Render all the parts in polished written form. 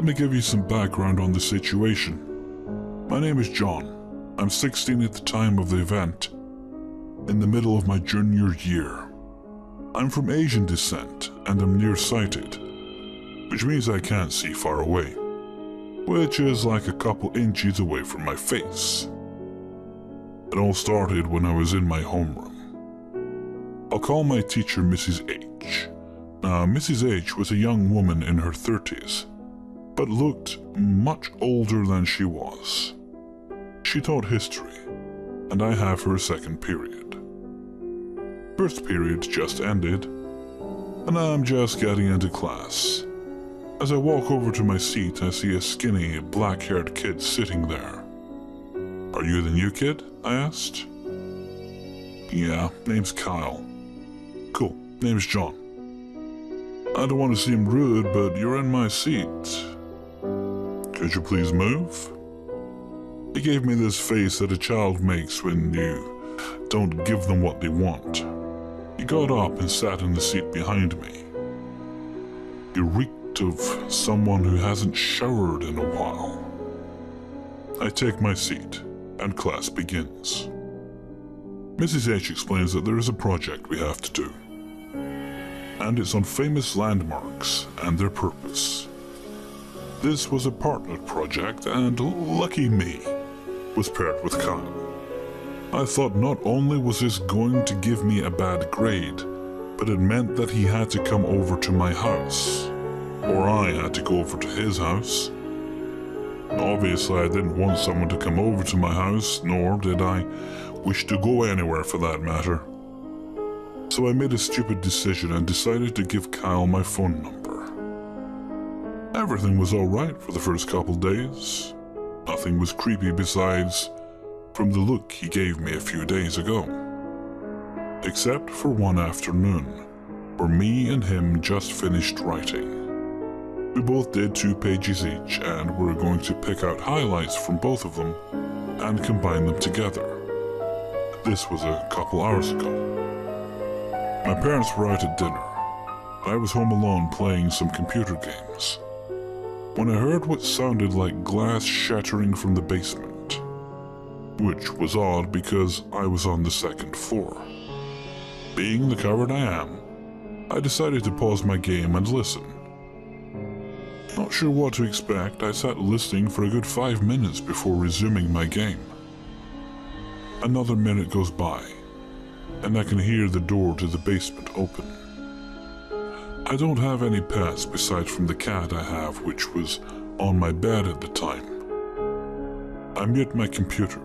Let me give you some background on the situation. My name is John. I'm 16 at the time of the event, in the middle of my junior year. I'm from Asian descent and am nearsighted, which means I can't see far away, which is like a couple inches away from my face. It all started when I was in my homeroom. I'll call my teacher Mrs. H. Now, Mrs. H was a young woman in her 30s, but looked much older than she was. She taught history, and I have her second period. First period just ended, and I'm just getting into class. As I walk over to my seat, I see a skinny, black-haired kid sitting there. "Are you the new kid?" I asked. "Yeah, name's Kyle." "Cool, name's John." "I don't want to seem rude, but you're in my seat. Could you please move?" He gave me this face that a child makes when you don't give them what they want. He got up and sat in the seat behind me. He reeked of someone who hasn't showered in a while. I take my seat, and class begins. Mrs. H explains that there is a project we have to do, and it's on famous landmarks and their purpose. This was a partnered project, and lucky me, was paired with Kyle. I thought not only was this going to give me a bad grade, but it meant that he had to come over to my house, or I had to go over to his house. Obviously, I didn't want someone to come over to my house, nor did I wish to go anywhere for that matter. So I made a stupid decision and decided to give Kyle my phone number. Everything was alright for the first couple days. Nothing was creepy besides from the look he gave me a few days ago. Except for one afternoon, where me and him just finished writing. We both did 2 pages each, and we're going to pick out highlights from both of them and combine them together. This was a couple hours ago. My parents were out at dinner. I was home alone playing some computer games, when I heard what sounded like glass shattering from the basement, which was odd because I was on the 2nd floor. Being the coward I am, I decided to pause my game and listen. Not sure what to expect, I sat listening for a good 5 minutes before resuming my game. Another minute goes by, and I can hear the door to the basement open. I don't have any pets besides from the cat I have, which was on my bed at the time. I mute my computer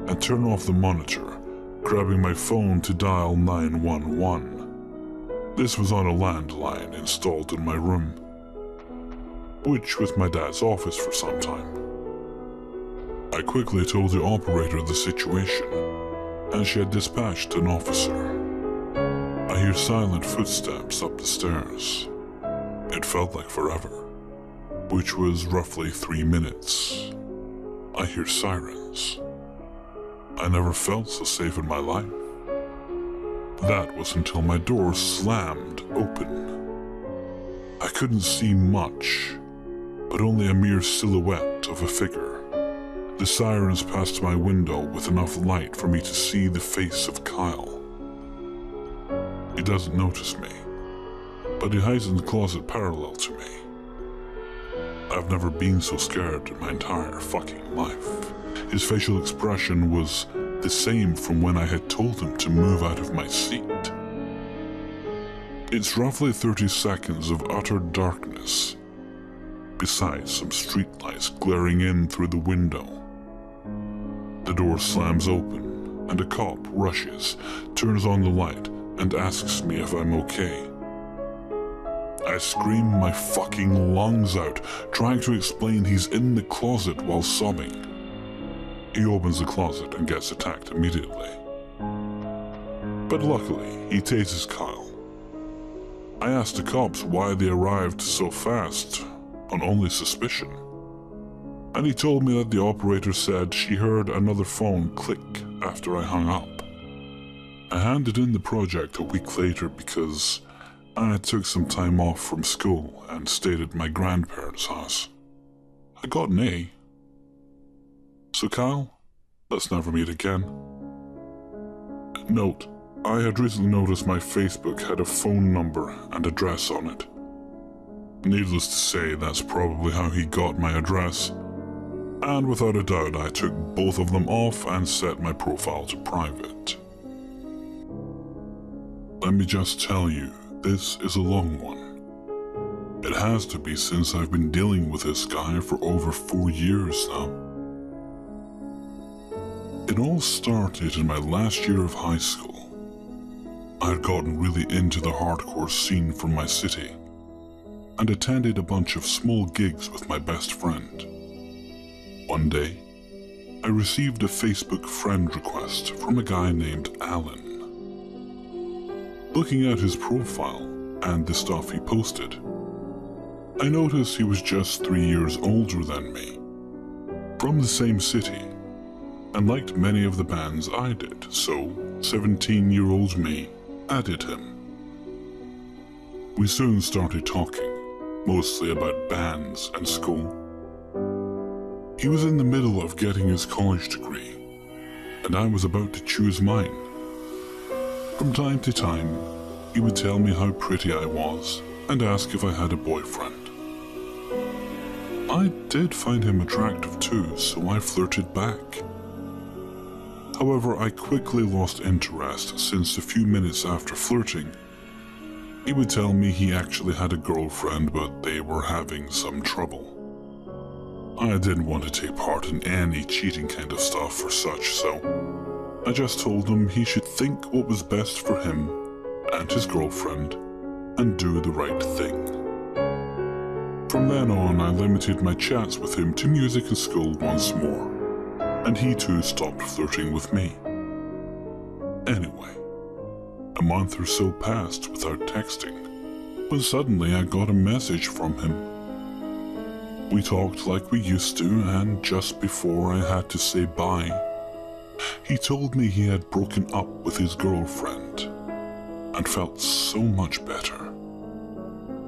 and turn off the monitor, grabbing my phone to dial 911. This was on a landline installed in my room, which was my dad's office for some time. I quickly told the operator the situation, and she had dispatched an officer. I hear silent footsteps up the stairs. It felt like forever, which was roughly 3 minutes. I hear sirens. I never felt so safe in my life. That was until my door slammed open. I couldn't see much, but only a mere silhouette of a figure. The sirens passed my window with enough light for me to see the face of Kyle. He doesn't notice me, but he hides in the closet parallel to me. I've never been so scared in my entire fucking life. His facial expression was the same from when I had told him to move out of my seat. It's roughly 30 seconds of utter darkness, besides some streetlights glaring in through the window. The door slams open, and a cop rushes, turns on the light, and asks me if I'm okay. I scream my fucking lungs out, trying to explain he's in the closet while sobbing. He opens the closet and gets attacked immediately. But luckily, he tases Kyle. I asked the cops why they arrived so fast, on only suspicion, and he told me that the operator said she heard another phone click after I hung up. I handed in the project a week later because I took some time off from school and stayed at my grandparents' house. I got an A. So Kyle, let's never meet again. Note, I had recently noticed my Facebook had a phone number and address on it. Needless to say, that's probably how he got my address. And without a doubt, I took both of them off and set my profile to private. Let me just tell you, this is a long one. It has to be since I've been dealing with this guy for over 4 years now. It all started in my last year of high school. I had gotten really into the hardcore scene from my city and attended a bunch of small gigs with my best friend. One day, I received a Facebook friend request from a guy named Alan. Looking at his profile and the stuff he posted, I noticed he was just 3 years older than me, from the same city, and liked many of the bands I did, so 17-year-old me added him. We soon started talking, mostly about bands and school. He was in the middle of getting his college degree, and I was about to choose mine. From time to time, he would tell me how pretty I was and ask if I had a boyfriend. I did find him attractive too, so I flirted back. However, I quickly lost interest since a few minutes after flirting, he would tell me he actually had a girlfriend, but they were having some trouble. I didn't want to take part in any cheating kind of stuff or such, so I just told him he should think what was best for him and his girlfriend and do the right thing. From then on, I limited my chats with him to music and school once more, and he too stopped flirting with me. Anyway, a month or so passed without texting, when suddenly I got a message from him. We talked like we used to, and just before I had to say bye, he told me he had broken up with his girlfriend and felt so much better.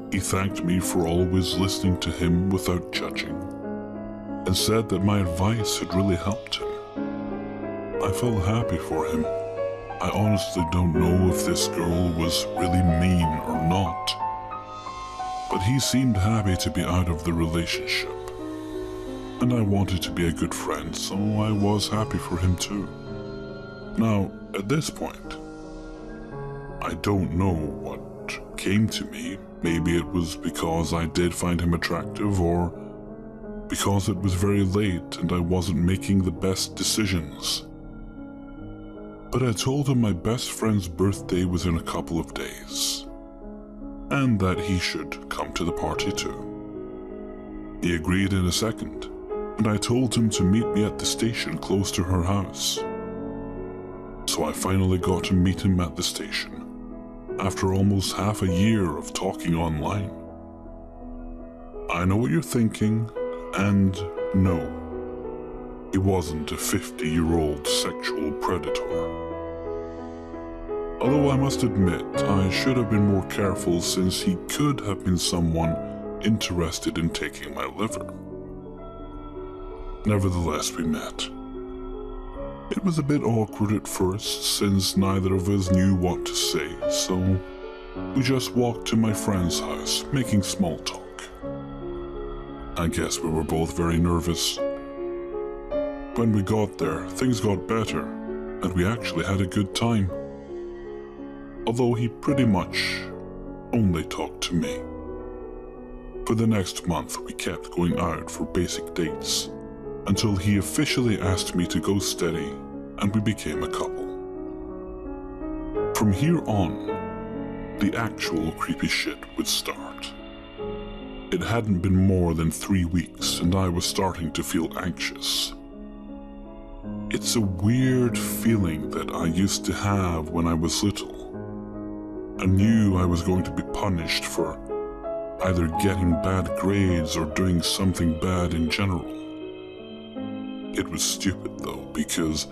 He thanked me for always listening to him without judging, and said that my advice had really helped him. I felt happy for him. I honestly don't know if this girl was really mean or not, but he seemed happy to be out of the relationship, and I wanted to be a good friend, so I was happy for him too. Now, at this point, I don't know what came to me. Maybe it was because I did find him attractive, or because it was very late and I wasn't making the best decisions. But I told him my best friend's birthday was in a couple of days, and that he should come to the party too. He agreed in a second, and I told him to meet me at the station close to her house. So I finally got to meet him at the station, after almost half a year of talking online. I know what you're thinking, and no, he wasn't a 50-year-old sexual predator. Although I must admit, I should have been more careful since he could have been someone interested in taking my liver. Nevertheless, we met. It was a bit awkward at first since neither of us knew what to say, so we just walked to my friend's house, making small talk. I guess we were both very nervous. When we got there, things got better, and we actually had a good time. Although he pretty much only talked to me. For the next month, we kept going out for basic dates, until he officially asked me to go steady, and we became a couple. From here on, the actual creepy shit would start. It hadn't been more than 3 weeks, and I was starting to feel anxious. It's a weird feeling that I used to have when I was little. I knew I was going to be punished for either getting bad grades or doing something bad in general. It was stupid though, because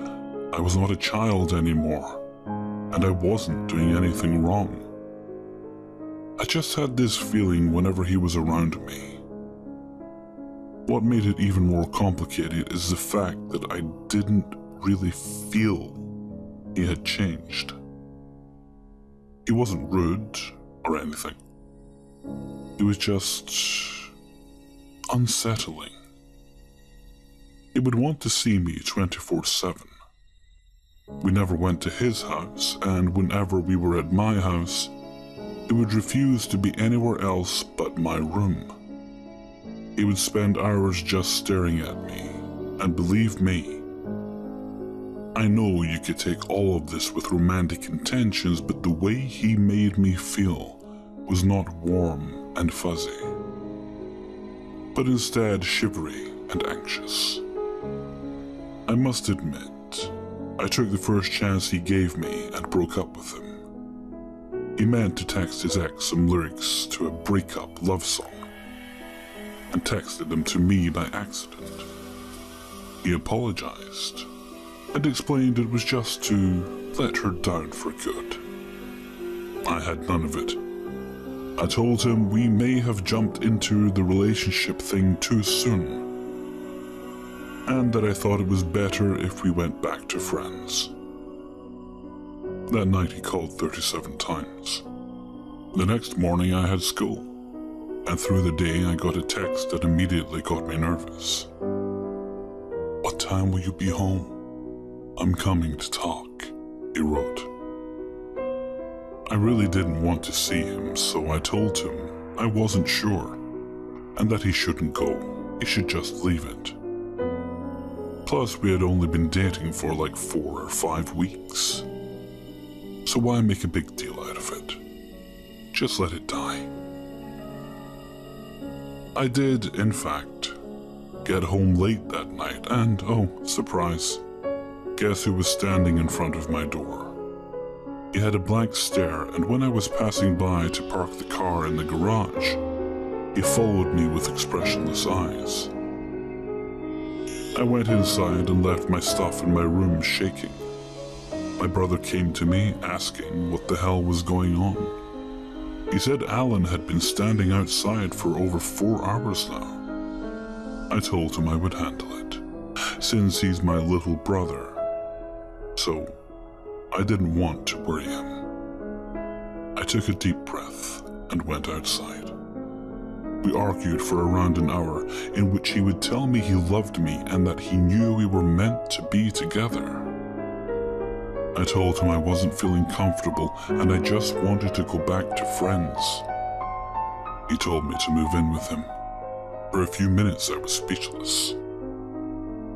I was not a child anymore, and I wasn't doing anything wrong. I just had this feeling whenever he was around me. What made it even more complicated is the fact that I didn't really feel he had changed. He wasn't rude or anything. He was just unsettling. He would want to see me 24/7. We never went to his house, and whenever we were at my house, he would refuse to be anywhere else but my room. He would spend hours just staring at me, and believe me, I know you could take all of this with romantic intentions, but the way he made me feel was not warm and fuzzy, but instead shivery and anxious. I must admit, I took the first chance he gave me and broke up with him. He meant to text his ex some lyrics to a breakup love song, and texted them to me by accident. He apologized and explained it was just to let her down for good. I had none of it. I told him we may have jumped into the relationship thing too soon, and that I thought it was better if we went back to friends. That night he called 37 times. The next morning I had school, and through the day I got a text that immediately got me nervous. "What time will you be home? I'm coming to talk," he wrote. I really didn't want to see him, so I told him I wasn't sure, and that he shouldn't go, he should just leave it. Plus, we had only been dating for like 4 or 5 weeks. So why make a big deal out of it? Just let it die. I did, in fact, get home late that night, and oh, surprise, guess who was standing in front of my door? He had a blank stare, and when I was passing by to park the car in the garage, he followed me with expressionless eyes. I went inside and left my stuff in my room shaking. My brother came to me asking what the hell was going on. He said Alan had been standing outside for over 4 hours now. I told him I would handle it, since he's my little brother. So, I didn't want to worry him. I took a deep breath and went outside. We argued for around an hour, in which he would tell me he loved me and that he knew we were meant to be together. I told him I wasn't feeling comfortable and I just wanted to go back to friends. He told me to move in with him. For a few minutes I was speechless.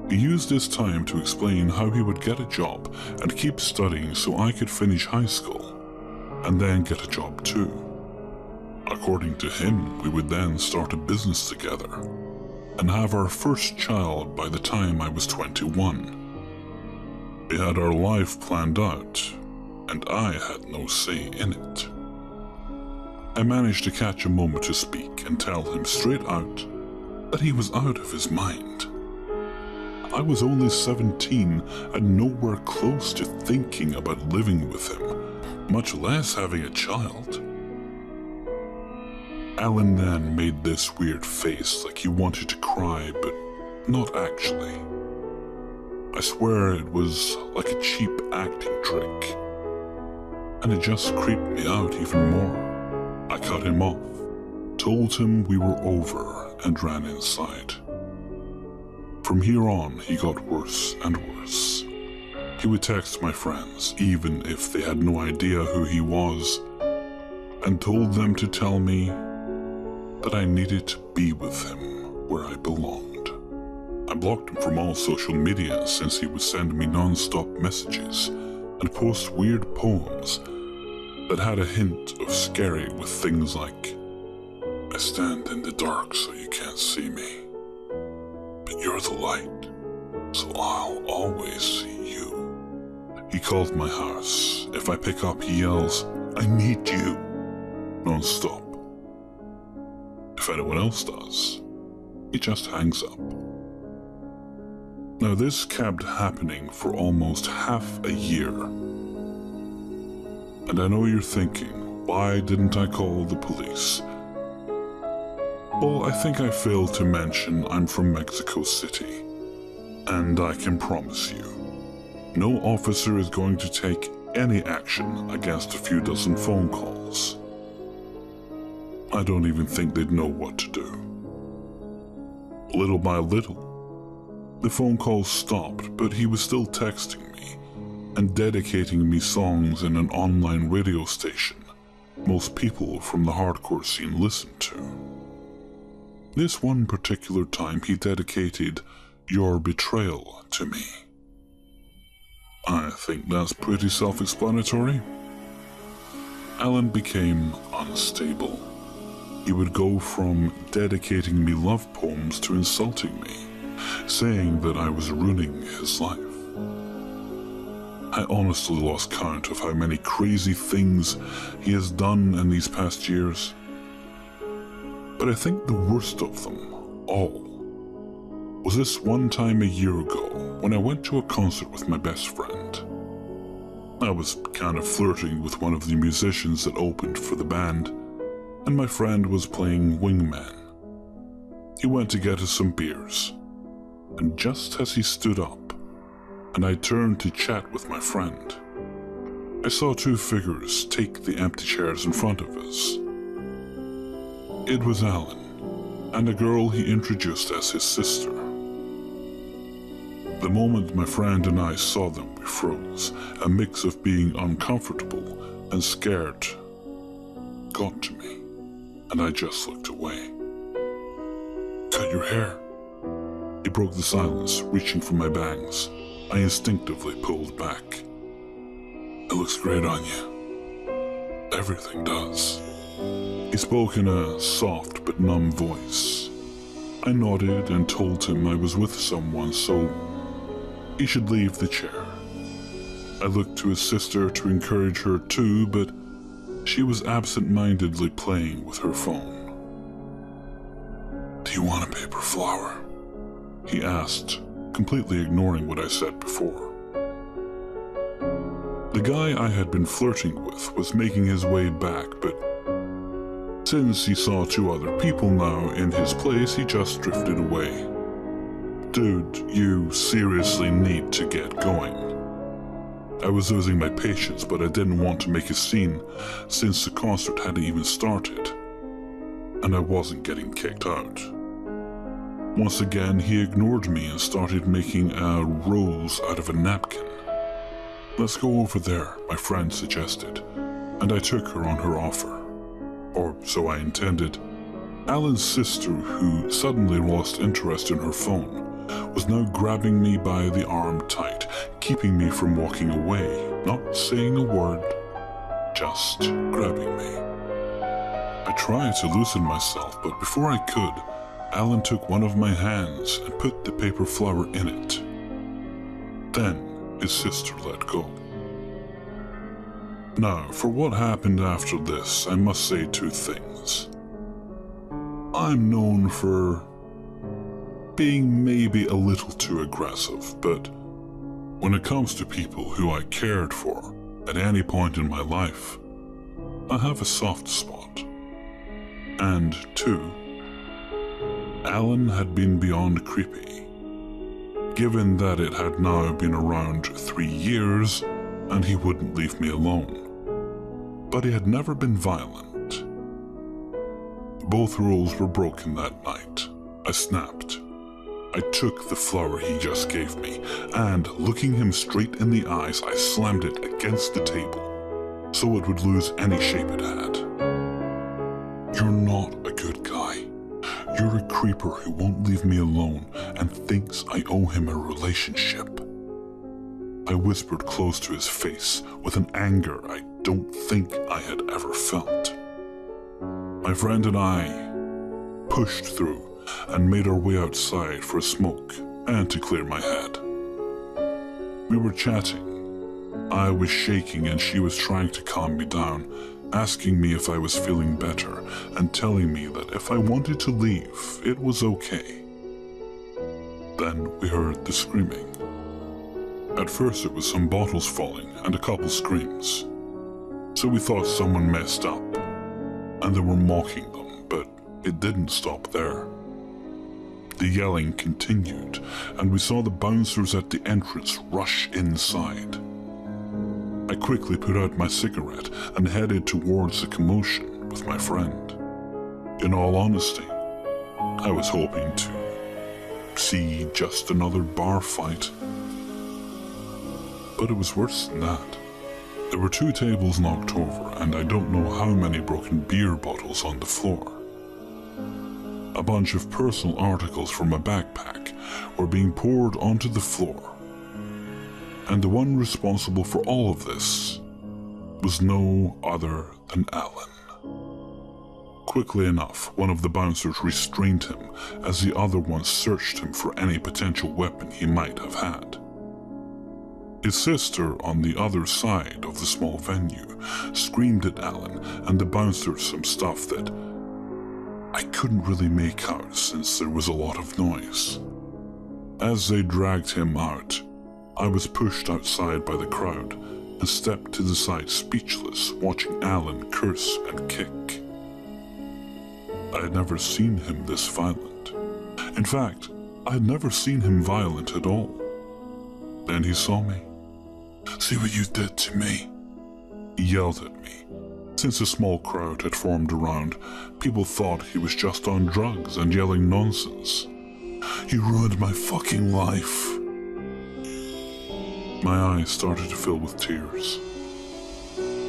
He used this time to explain how he would get a job and keep studying so I could finish high school, and then get a job too. According to him, we would then start a business together and have our first child by the time I was 21. We had our life planned out, and I had no say in it. I managed to catch a moment to speak and tell him straight out that he was out of his mind. I was only 17 and nowhere close to thinking about living with him, much less having a child. Alan then made this weird face like he wanted to cry, but not actually. I swear it was like a cheap acting trick, and it just creeped me out even more. I cut him off, told him we were over, and ran inside. From here on, he got worse and worse. He would text my friends, even if they had no idea who he was, and told them to tell me that I needed to be with him where I belonged. I blocked him from all social media since he would send me non-stop messages and post weird poems that had a hint of scary with things like, "I stand in the dark so you can't see me, but you're the light, so I'll always see you." He called my house. If I pick up, he yells, "I need you," non-stop. If anyone else does, he just hangs up. Now this kept happening for almost half a year. And I know you're thinking, why didn't I call the police? Well, I think I failed to mention I'm from Mexico City, and I can promise you, no officer is going to take any action against a few dozen phone calls. I don't even think they'd know what to do. Little by little, the phone calls stopped, but he was still texting me and dedicating me songs in an online radio station most people from the hardcore scene listened to. This one particular time he dedicated Your Betrayal to me. I think that's pretty self-explanatory. Alan became unstable. He would go from dedicating me love poems to insulting me, saying that I was ruining his life. I honestly lost count of how many crazy things he has done in these past years. But I think the worst of them all was this one time a year ago when I went to a concert with my best friend. I was kind of flirting with one of the musicians that opened for the band, and my friend was playing wingman. He went to get us some beers, and just as he stood up, and I turned to chat with my friend, I saw two figures take the empty chairs in front of us. It was Alan, and a girl he introduced as his sister. The moment my friend and I saw them, we froze. A mix of being uncomfortable and scared got to me, and I just looked away. "Cut your hair." He broke the silence, reaching for my bangs. I instinctively pulled back. "It looks great on you." "Everything does." He spoke in a soft but numb voice. I nodded and told him I was with someone, so he should leave the chair. I looked to his sister to encourage her too, but she was absent-mindedly playing with her phone. "Do you want a paper flower?" he asked, completely ignoring what I said before. The guy I had been flirting with was making his way back, but since he saw two other people now in his place, he just drifted away. "Dude, you seriously need to get going." I was losing my patience, but I didn't want to make a scene since the concert hadn't even started, and I wasn't getting kicked out. Once again, he ignored me and started making a rose out of a napkin. "Let's go over there," my friend suggested, and I took her on her offer. Or so I intended. Alan's sister, who suddenly lost interest in her phone, was now grabbing me by the arm tight, keeping me from walking away, not saying a word, just grabbing me. I tried to loosen myself, but before I could, Alan took one of my hands and put the paper flower in it. Then his sister let go. Now, for what happened after this, I must say two things. I'm known for being maybe a little too aggressive, but when it comes to people who I cared for at any point in my life, I have a soft spot. And two, Alan had been beyond creepy, given that it had now been around 3 years and he wouldn't leave me alone. But he had never been violent. Both rules were broken that night. I snapped. I took the flower he just gave me, and looking him straight in the eyes, I slammed it against the table so it would lose any shape it had. "You're not a good guy. You're a creeper who won't leave me alone and thinks I owe him a relationship." I whispered close to his face with an anger I don't think I had ever felt. My friend and I pushed through and made our way outside for a smoke and to clear my head. We were chatting. I was shaking and she was trying to calm me down, asking me if I was feeling better and telling me that if I wanted to leave, it was okay. Then we heard the screaming. At first it was some bottles falling and a couple screams. So we thought someone messed up and they were mocking them, but it didn't stop there. The yelling continued, and we saw the bouncers at the entrance rush inside. I quickly put out my cigarette and headed towards the commotion with my friend. In all honesty, I was hoping to see just another bar fight. But it was worse than that. There were 2 tables knocked over, and I don't know how many broken beer bottles on the floor. A bunch of personal articles from my backpack were being poured onto the floor. And the one responsible for all of this was no other than Alan. Quickly enough, one of the bouncers restrained him as the other one searched him for any potential weapon he might have had. His sister, on the other side of the small venue, screamed at Alan and the bouncers some stuff that I couldn't really make out since there was a lot of noise. As they dragged him out, I was pushed outside by the crowd and stepped to the side speechless, watching Alan curse and kick. I had never seen him this violent. In fact, I had never seen him violent at all. Then he saw me. "See what you did to me?" He yelled at me. Since a small crowd had formed around, people thought he was just on drugs and yelling nonsense. "You ruined my fucking life." My eyes started to fill with tears.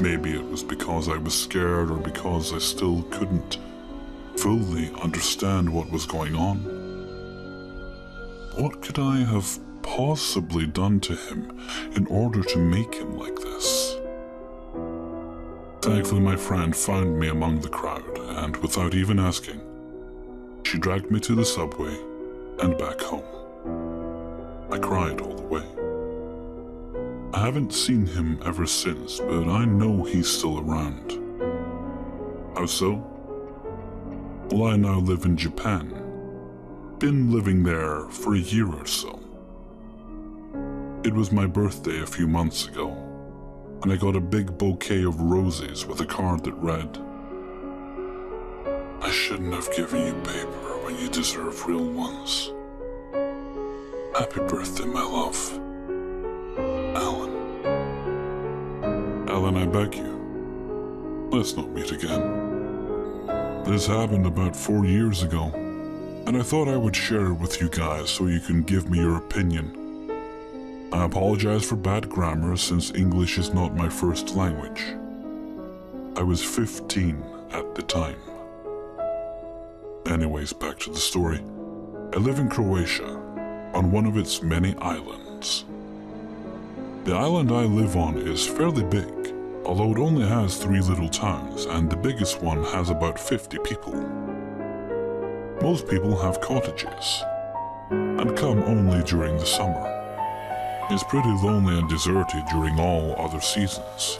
Maybe it was because I was scared or because I still couldn't fully understand what was going on. What could I have possibly done to him in order to make him like this? Thankfully, my friend found me among the crowd, and without even asking, she dragged me to the subway and back home. I cried all the way. I haven't seen him ever since, but I know he's still around. How so? Well, I now live in Japan. Been living there for a year or so. It was my birthday a few months ago, and I got a big bouquet of roses with a card that read, "I shouldn't have given you paper when you deserve real ones. Happy birthday, my love. Alan." Alan, I beg you, let's not meet again. This happened about 4 years ago, and I thought I would share it with you guys so you can give me your opinion. I apologize for bad grammar since English is not my first language. I was 15 at the time. Anyways, back to the story. I live in Croatia, on one of its many islands. The island I live on is fairly big, although it only has 3 little towns, and the biggest one has about 50 people. Most people have cottages, and come only during the summer. It's pretty lonely and deserted during all other seasons.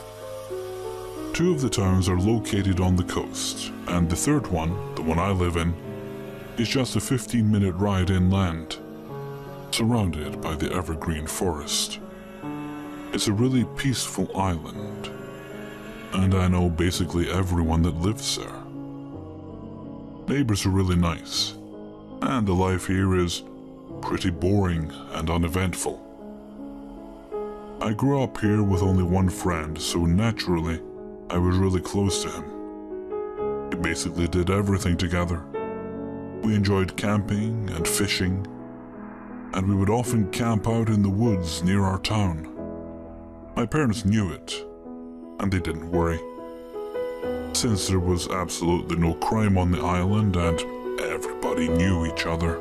2 of the towns are located on the coast, and the third one, the one I live in, is just a 15-minute ride inland, surrounded by the evergreen forest. It's a really peaceful island, and I know basically everyone that lives there. Neighbors are really nice, and the life here is pretty boring and uneventful. I grew up here with only one friend, so naturally, I was really close to him. We basically did everything together. We enjoyed camping and fishing, and we would often camp out in the woods near our town. My parents knew it, and they didn't worry. Since there was absolutely no crime on the island and everybody knew each other.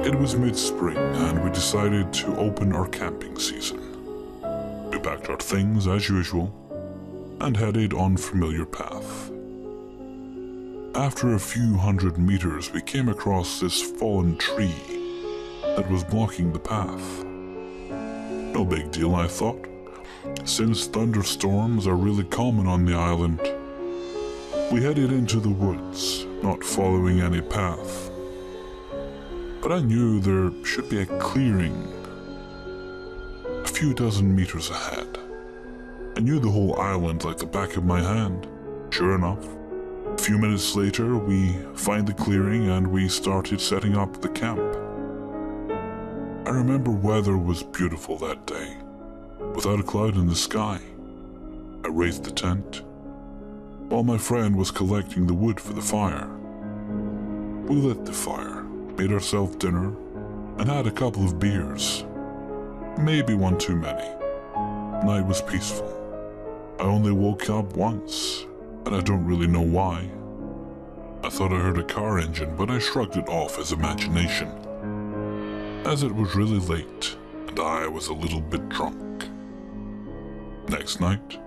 It was mid-spring and we decided to open our camping season. We packed our things as usual and headed on familiar path. After a few hundred meters, we came across this fallen tree that was blocking the path. No big deal, I thought, since thunderstorms are really common on the island. We headed into the woods, not following any path. But I knew there should be a clearing a few dozen meters ahead. I knew the whole island like the back of my hand. Sure enough, few minutes later, we find the clearing and we started setting up the camp. I remember weather was beautiful that day, without a cloud in the sky. I raised the tent, while my friend was collecting the wood for the fire. We lit the fire, made ourselves dinner, and had a couple of beers. Maybe one too many. Night was peaceful. I only woke up once, and I don't really know why. I thought I heard a car engine, but I shrugged it off as imagination, as it was really late, and I was a little bit drunk. Next night,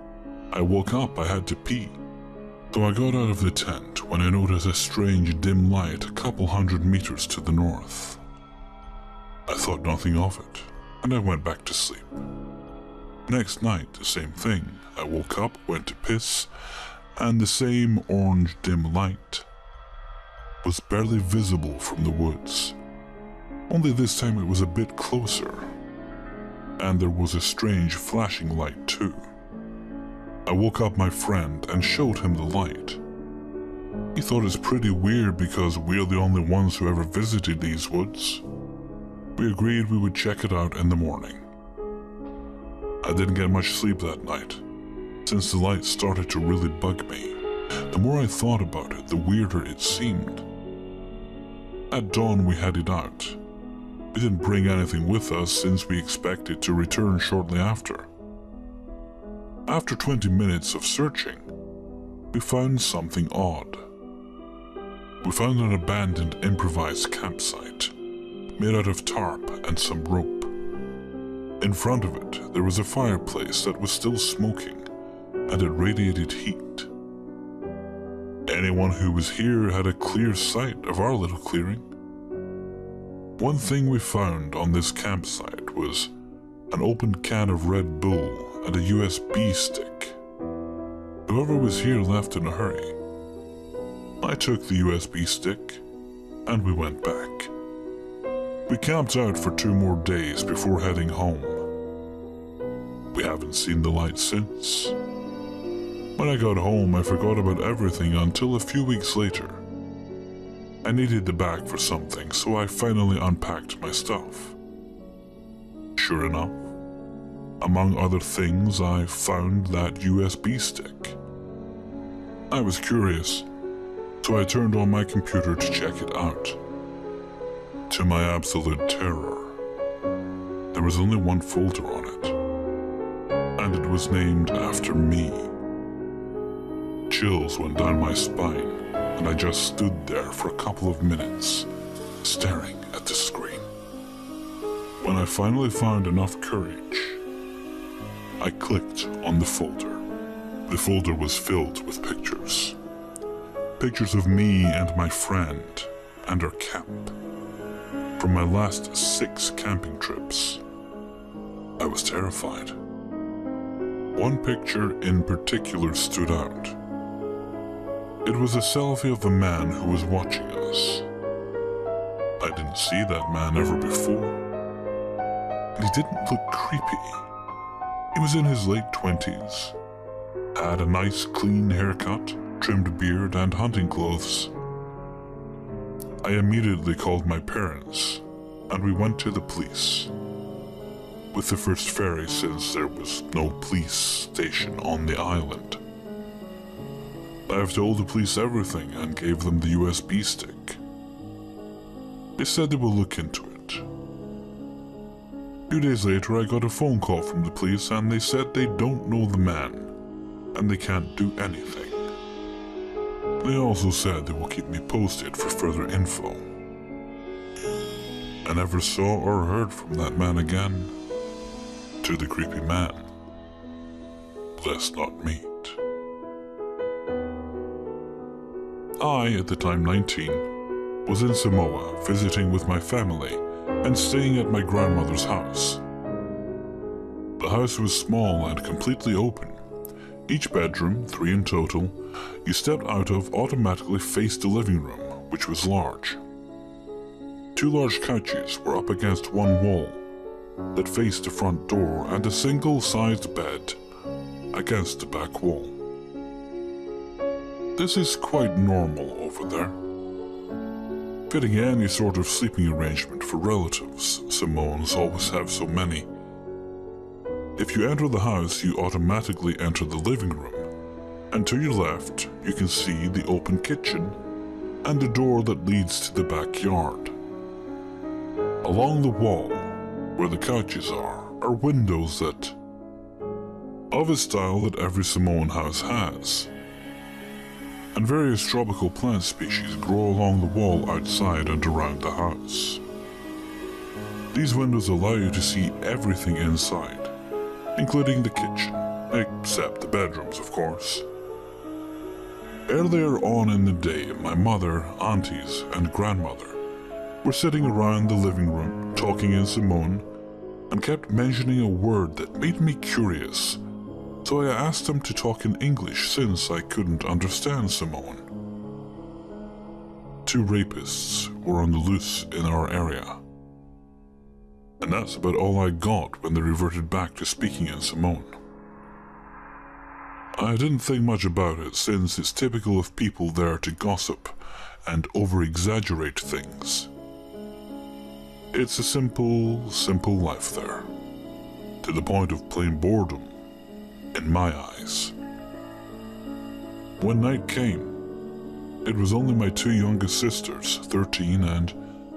I woke up. I had to pee. So I got out of the tent when I noticed a strange dim light a couple 100 meters to the north. I thought nothing of it, and I went back to sleep. Next night, the same thing. I woke up, went to piss, and the same orange dim light was barely visible from the woods. Only this time it was a bit closer, and there was a strange flashing light too. I woke up my friend and showed him the light. He thought it's pretty weird because we're the only ones who ever visited these woods. We agreed we would check it out in the morning. I didn't get much sleep that night, since the light started to really bug me. The more I thought about it, the weirder it seemed. At dawn we headed out. We didn't bring anything with us since we expected to return shortly after. After 20 minutes of searching, we found something odd. We found an abandoned improvised campsite, made out of tarp and some rope. In front of it, there was a fireplace that was still smoking, and it radiated heat. Anyone who was here had a clear sight of our little clearing. One thing we found on this campsite was an open can of Red Bull and a USB stick. Whoever was here left in a hurry. I took the USB stick, and we went back. We camped out for 2 more days before heading home. We haven't seen the light since. When I got home, I forgot about everything until a few weeks later. I needed the bag for something, so I finally unpacked my stuff. Sure enough, among other things, I found that USB stick. I was curious, so I turned on my computer to check it out. To my absolute terror, there was only one folder on it, and it was named after me. Chills went down my spine, and I just stood there for a couple of minutes, staring at the screen. When I finally found enough courage, I clicked on the folder. The folder was filled with pictures. Pictures of me and my friend and our camp. From my last 6 camping trips. I was terrified. One picture in particular stood out. It was a selfie of a man who was watching us. I didn't see that man ever before. And he didn't look creepy. He was in his late 20s, had a nice clean haircut, trimmed beard, and hunting clothes. I immediately called my parents, and we went to the police. With the first ferry, since there was no police station on the island. I have told the police everything and gave them the USB stick. They said they will look into it. A few days later, I got a phone call from the police, and they said they don't know the man, and they can't do anything. They also said they will keep me posted for further info. I never saw or heard from that man again. To the creepy man, let's not meet. I, at the time 19, was in Samoa visiting with my family and staying at my grandmother's house. The house was small and completely open. Each bedroom, 3 in total, you stepped out of automatically faced the living room, which was large. 2 large couches were up against one wall that faced the front door, and a single-sized bed against the back wall. This is quite normal over there. Fitting any sort of sleeping arrangement for relatives. Simones always have so many. If you enter the house, you automatically enter the living room, and to your left, you can see the open kitchen and the door that leads to the backyard. Along the wall, where the couches are windows that of a style that every Samoan house has. And various tropical plant species grow along the wall outside and around the house. These windows allow you to see everything inside, including the kitchen, except the bedrooms, of course. Earlier on in the day, my mother, aunties, and grandmother were sitting around the living room talking in Samoan and kept mentioning a word that made me curious, so I asked them to talk in English since I couldn't understand Samoan. 2 rapists were on the loose in our area, and that's about all I got when they reverted back to speaking in Samoan. I didn't think much about it since it's typical of people there to gossip and over-exaggerate things. It's a simple life there, to the point of plain boredom, in my eyes. When night came, it was only my 2 youngest sisters, 13 and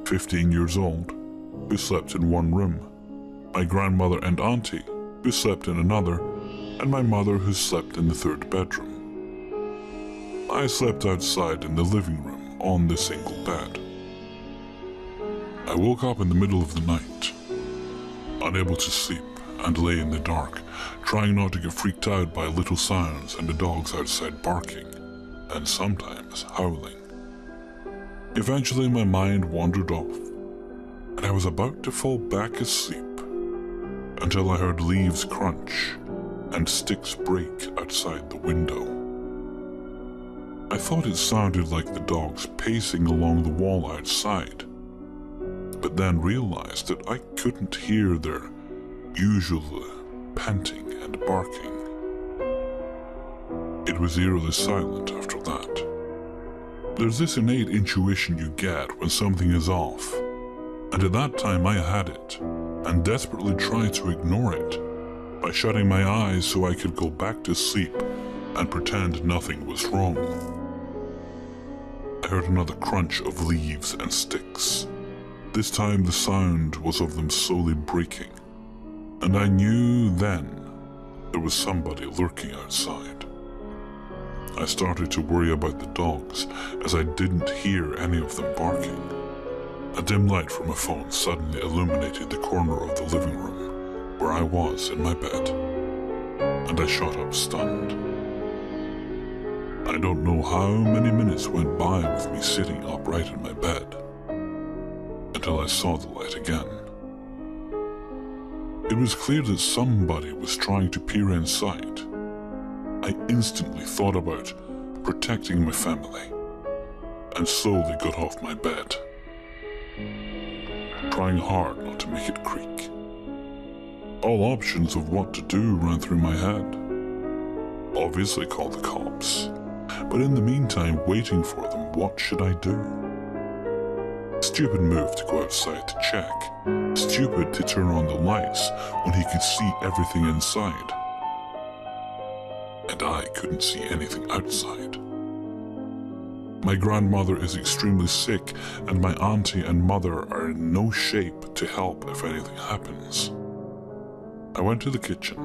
15 years old, who slept in one room, my grandmother and auntie, who slept in another, and my mother, who slept in the 3rd bedroom. I slept outside in the living room on the single bed. I woke up in the middle of the night, unable to sleep, and lay in the dark, trying not to get freaked out by little sounds and the dogs outside barking, and sometimes howling. Eventually my mind wandered off, and I was about to fall back asleep, until I heard leaves crunch and sticks break outside the window. I thought it sounded like the dogs pacing along the wall outside, but then realized that I couldn't hear their usual panting and barking. It was eerily silent after that. There's this innate intuition you get when something is off, and at that time I had it, and desperately tried to ignore it by shutting my eyes so I could go back to sleep and pretend nothing was wrong. I heard another crunch of leaves and sticks. This time the sound was of them slowly breaking, and I knew then there was somebody lurking outside. I started to worry about the dogs, as I didn't hear any of them barking. A dim light from a phone suddenly illuminated the corner of the living room, where I was in my bed, and I shot up stunned. I don't know how many minutes went by with me sitting upright in my bed, until I saw the light again. It was clear that somebody was trying to peer inside. I instantly thought about protecting my family, and slowly got off my bed, trying hard not to make it creak. All options of what to do ran through my head. Obviously call the cops, but in the meantime, waiting for them, what should I do? Stupid move to go outside to check. Stupid to turn on the lights when he could see everything inside. And I couldn't see anything outside. My grandmother is extremely sick, and my auntie and mother are in no shape to help if anything happens. I went to the kitchen,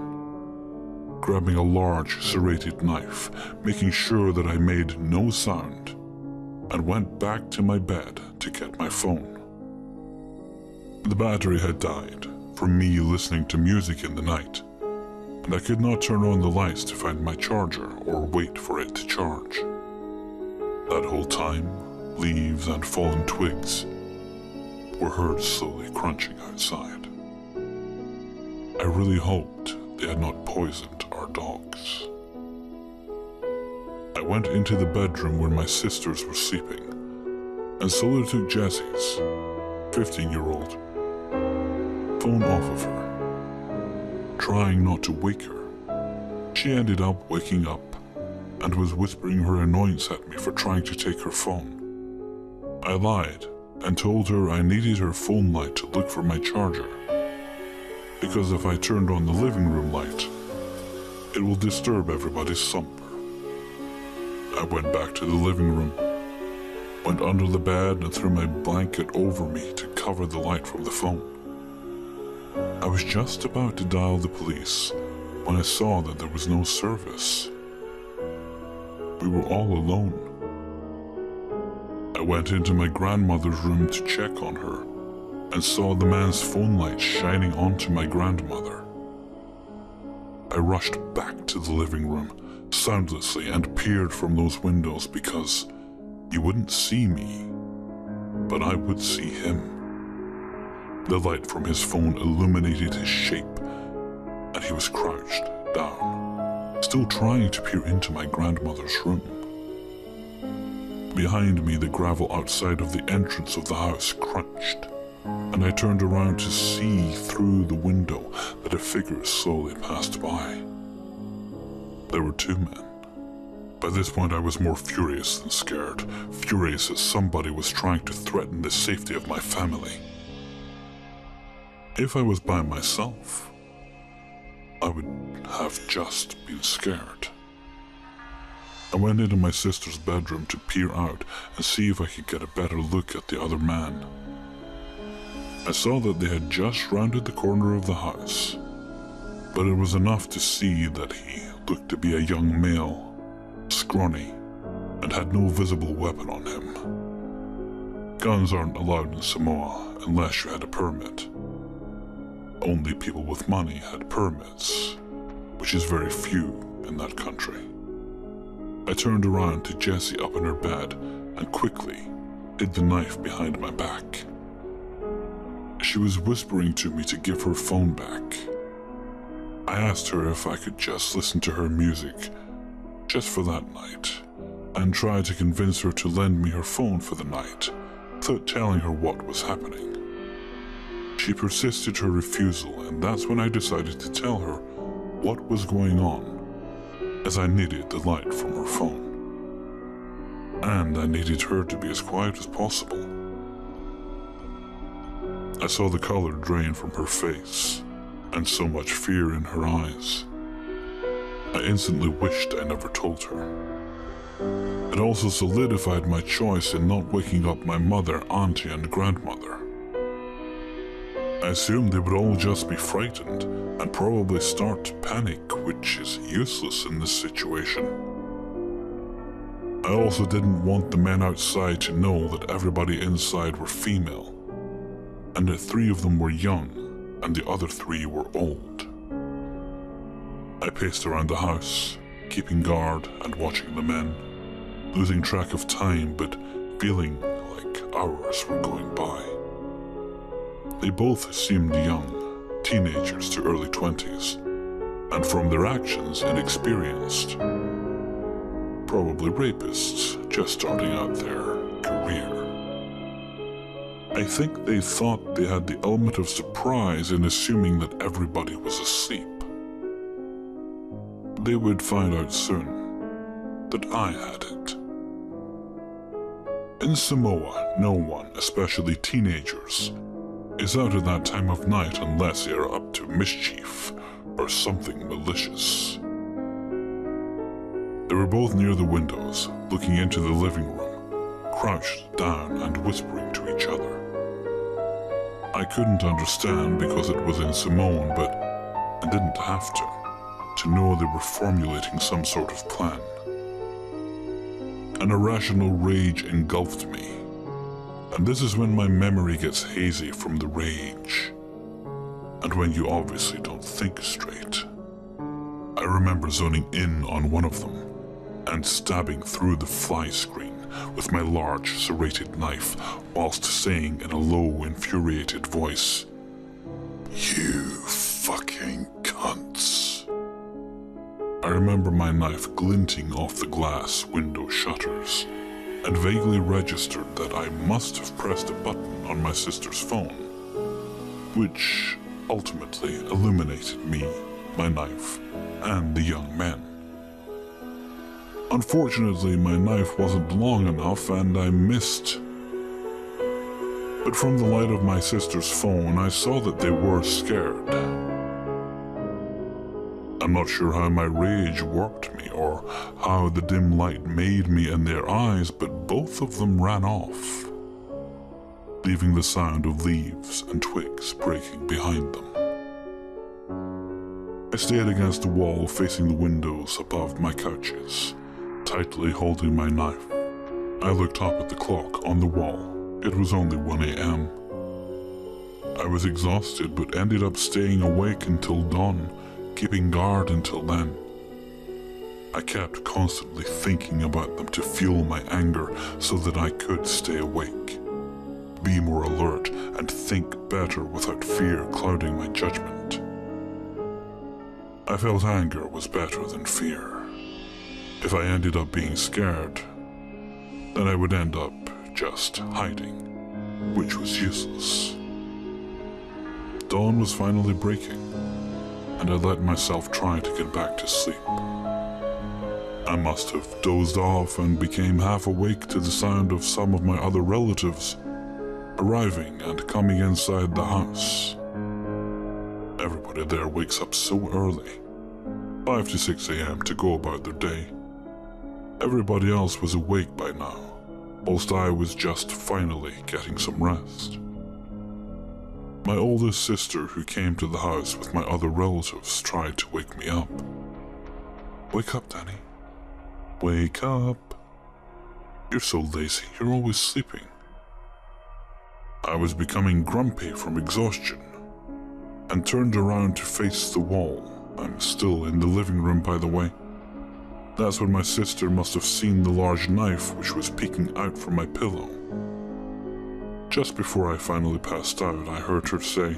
grabbing a large serrated knife, making sure that I made no sound, and went back to my bed to get my phone. The battery had died from me listening to music in the night, and I could not turn on the lights to find my charger or wait for it to charge. That whole time, leaves and fallen twigs were heard slowly crunching outside. I really hoped they had not poisoned our dogs. I went into the bedroom where my sisters were sleeping, and slowly took Jessie's, 15-year-old, phone off of her, trying not to wake her. She ended up waking up and was whispering her annoyance at me for trying to take her phone. I lied and told her I needed her phone light to look for my charger, because if I turned on the living room light, it will disturb everybody's slumber. I went back to the living room, went under the bed and threw my blanket over me to cover the light from the phone. I was just about to dial the police when I saw that there was no service. We were all alone. I went into my grandmother's room to check on her and saw the man's phone light shining onto my grandmother. I rushed back to the living room soundlessly and peered from those windows because he wouldn't see me, but I would see him. The light from his phone illuminated his shape, and he was crouched down, still trying to peer into my grandmother's room. Behind me, the gravel outside of the entrance of the house crunched, and I turned around to see through the window that a figure slowly passed by. There were two men. By this point, I was more furious than scared, furious as somebody was trying to threaten the safety of my family. If I was by myself, I would have just been scared. I went into my sister's bedroom to peer out and see if I could get a better look at the other man. I saw that they had just rounded the corner of the house, but it was enough to see that he looked to be a young male, scrawny, and had no visible weapon on him. Guns aren't allowed in Samoa unless you had a permit. Only people with money had permits, which is very few in that country. I turned around to Jessie up in her bed and quickly hid the knife behind my back. She was whispering to me to give her phone back. I asked her if I could just listen to her music, just for that night, and tried to convince her to lend me her phone for the night, without telling her what was happening. She persisted her refusal, and that's when I decided to tell her what was going on, as I needed the light from her phone. And I needed her to be as quiet as possible. I saw the color drain from her face, and so much fear in her eyes. I instantly wished I never told her. It also solidified my choice in not waking up my mother, auntie, and grandmother. I assumed they would all just be frightened and probably start to panic, which is useless in this situation. I also didn't want the men outside to know that everybody inside were female, and that 3 of them were young and the other 3 were old. I paced around the house, keeping guard and watching the men, losing track of time but feeling like hours were going by. They both seemed young, teenagers to early 20s, and from their actions inexperienced. Probably rapists just starting out their career. I think they thought they had the element of surprise in assuming that everybody was asleep. They would find out soon that I had it. In Samoa, no one, especially teenagers, is out at that time of night unless they are up to mischief or something malicious. They were both near the windows, looking into the living room, crouched down and whispering to each other. I couldn't understand because it was in Samoan, but I didn't have to know they were formulating some sort of plan. An irrational rage engulfed me, and this is when my memory gets hazy from the rage, and when you obviously don't think straight. I remember zoning in on one of them, and stabbing through the fly screen with my large serrated knife, whilst saying in a low, infuriated voice, "You fucking cunts." I remember my knife glinting off the glass window shutters, and vaguely registered that I must have pressed a button on my sister's phone, which ultimately illuminated me, my knife, and the young men. Unfortunately, my knife wasn't long enough and I missed. But from the light of my sister's phone, I saw that they were scared. I'm not sure how my rage warped me or how the dim light made me in their eyes, but both of them ran off, leaving the sound of leaves and twigs breaking behind them. I stayed against the wall facing the windows above my couches, tightly holding my knife. I looked up at the clock on the wall. It was only 1 a.m. I was exhausted but ended up staying awake until dawn, keeping guard until then. I kept constantly thinking about them to fuel my anger so that I could stay awake, be more alert, and think better without fear clouding my judgment. I felt anger was better than fear. If I ended up being scared, then I would end up just hiding, which was useless. Dawn was finally breaking, and I let myself try to get back to sleep. I must have dozed off and became half awake to the sound of some of my other relatives arriving and coming inside the house. Everybody there wakes up so early, 5 to 6 a.m. to go about their day. Everybody else was awake by now, whilst I was just finally getting some rest. My oldest sister, who came to the house with my other relatives, tried to wake me up. "Wake up, Danny. Wake up. You're so lazy, you're always sleeping." I was becoming grumpy from exhaustion and turned around to face the wall. I'm still in the living room, by the way. That's when my sister must have seen the large knife which was peeking out from my pillow. Just before I finally passed out, I heard her say,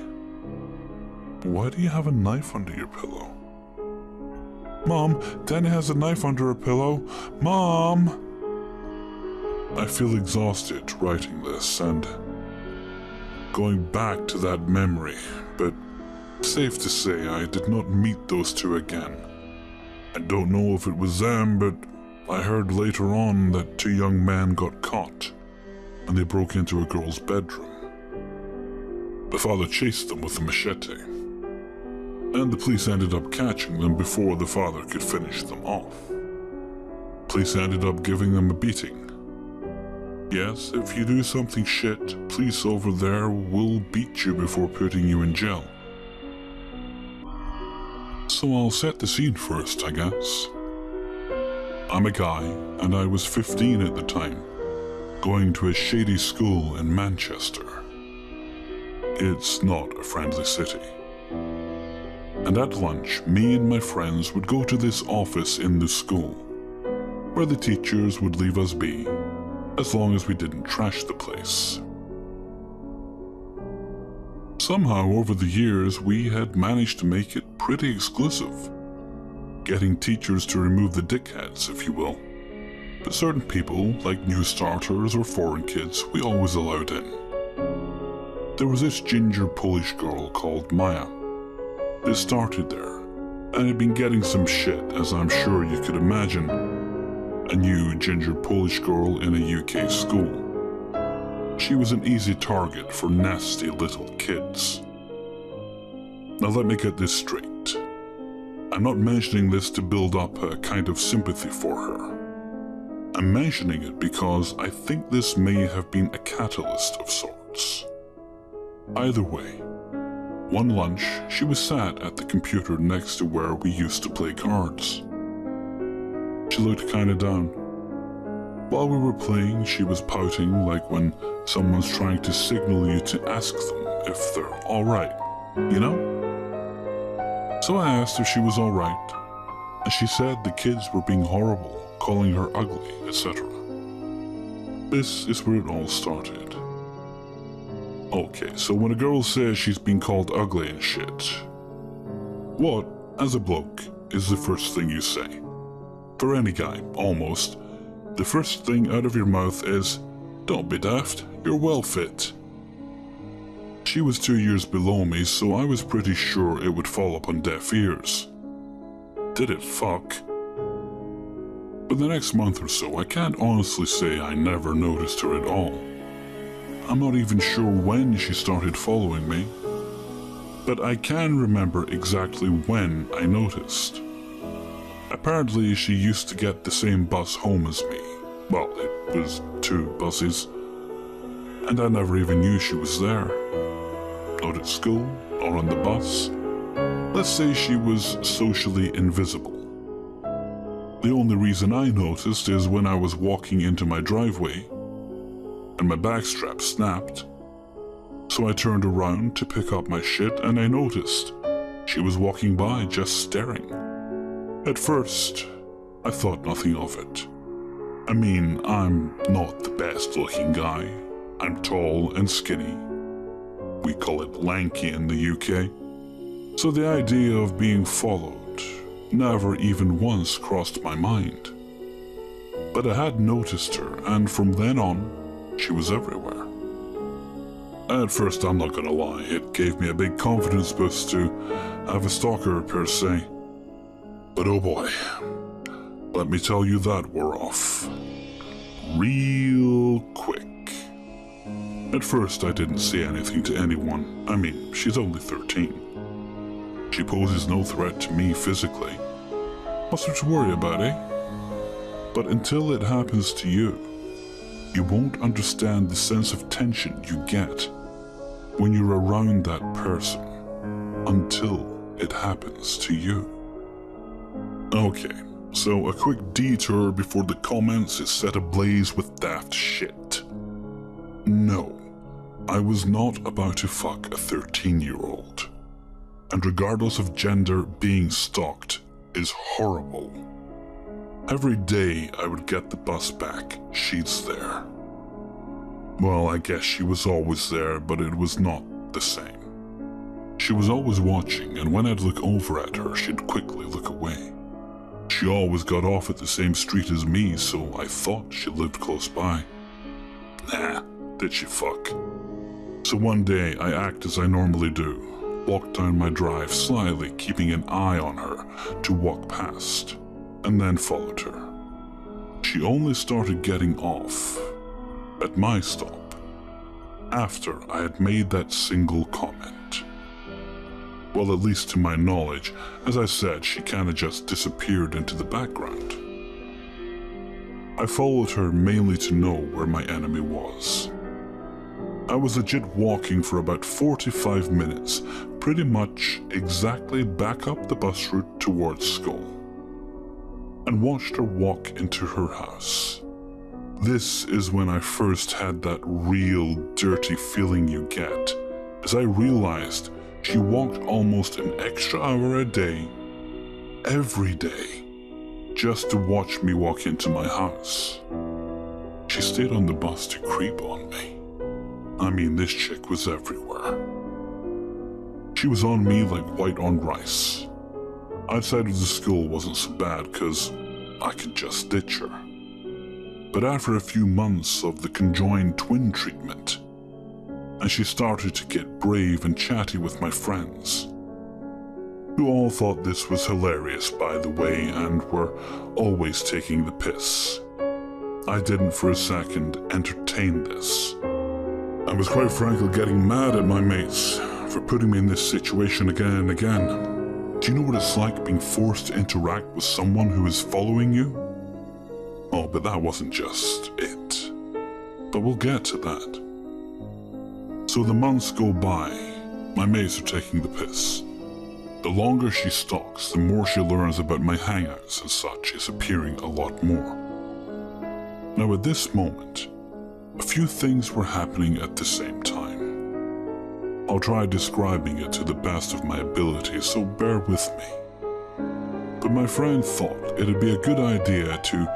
"Why do you have a knife under your pillow?" "Mom, Danny has a knife under her pillow. Mom!" I feel exhausted writing this and going back to that memory, but safe to say I did not meet those two again. I don't know if it was them, but I heard later on that 2 young men got caught and they broke into a girl's bedroom. The father chased them with a machete, and the police ended up catching them before the father could finish them off. Police ended up giving them a beating. Yes, if you do something shit, police over there will beat you before putting you in jail. So I'll set the scene first, I guess. I'm a guy, and I was 15 at the time, going to a shady school in Manchester. It's not a friendly city. And at lunch, me and my friends would go to this office in the school, where the teachers would leave us be, as long as we didn't trash the place. Somehow, over the years, we had managed to make it pretty exclusive, getting teachers to remove the dickheads, if you will. But certain people, like new starters or foreign kids, we always allowed in. There was this ginger Polish girl called Maya. This started there, and had been getting some shit, as I'm sure you could imagine. A new ginger Polish girl in a UK school. She was an easy target for nasty little kids. Now let me get this straight. I'm not mentioning this to build up a kind of sympathy for her. I'm mentioning it because I think this may have been a catalyst of sorts. Either way, one lunch she was sat at the computer next to where we used to play cards. She looked kinda down. While we were playing, she was pouting like when someone's trying to signal you to ask them if they're alright, you know? So I asked if she was alright, and she said the kids were being horrible, calling her ugly, etc. This is where it all started. Okay, so when a girl says she's being called ugly and shit, what, as a bloke, is the first thing you say? For any guy, almost, the first thing out of your mouth is, "Don't be daft, you're well fit." She was 2 years below me, so I was pretty sure it would fall upon deaf ears. Did it fuck? For the next month or so, I can't honestly say I never noticed her at all. I'm not even sure when she started following me, but I can remember exactly when I noticed. Apparently, she used to get the same bus home as me. Well, it was 2 buses, and I never even knew she was there. Not at school, or on the bus. Let's say she was socially invisible. The only reason I noticed is when I was walking into my driveway and my backstrap snapped. So I turned around to pick up my shit and I noticed she was walking by just staring. At first, I thought nothing of it. I mean, I'm not the best looking guy. I'm tall and skinny. We call it lanky in the UK. So the idea of being followed never even once crossed my mind. But I had noticed her, and from then on, she was everywhere. At first, I'm not gonna lie, it gave me a big confidence boost to have a stalker per se. But oh boy, let me tell you that wore off real quick. At first, I didn't say anything to anyone. I mean, she's only 13. She poses no threat to me physically. What's there to worry about, eh? But until it happens to you, you won't understand the sense of tension you get when you're around that person until it happens to you. Okay, so a quick detour before the comments is set ablaze with daft shit. No, I was not about to fuck a 13-year-old. And regardless of gender, being stalked is horrible. Every day I would get the bus back, she's there. Well, I guess she was always there, but it was not the same. She was always watching, and when I'd look over at her, she'd quickly look away. She always got off at the same street as me, so I thought she lived close by. Nah, did she fuck? So one day I act as I normally do. Walked down my drive slyly, keeping an eye on her to walk past, and then followed her. She only started getting off at my stop after I had made that single comment. Well, at least to my knowledge, as I said, she kinda just disappeared into the background. I followed her mainly to know where my enemy was. I was legit walking for about 45 minutes, pretty much exactly back up the bus route towards school, and watched her walk into her house. This is when I first had that real dirty feeling you get, as I realized she walked almost an extra hour a day, every day, just to watch me walk into my house. She stayed on the bus to creep on me. I mean, this chick was everywhere. She was on me like white on rice. Outside of the school wasn't so bad because I could just ditch her. But after a few months of the conjoined twin treatment, and she started to get brave and chatty with my friends, who all thought this was hilarious, by the way, and were always taking the piss. I didn't for a second entertain this. I was quite frankly getting mad at my mates for putting me in this situation again and again. Do you know what it's like being forced to interact with someone who is following you? Oh, but that wasn't just it. But we'll get to that. So the months go by. My mates are taking the piss. The longer she stalks, the more she learns about my hangouts and such is appearing a lot more. Now at this moment, a few things were happening at the same time. I'll try describing it to the best of my ability, so bear with me. But my friend thought it'd be a good idea to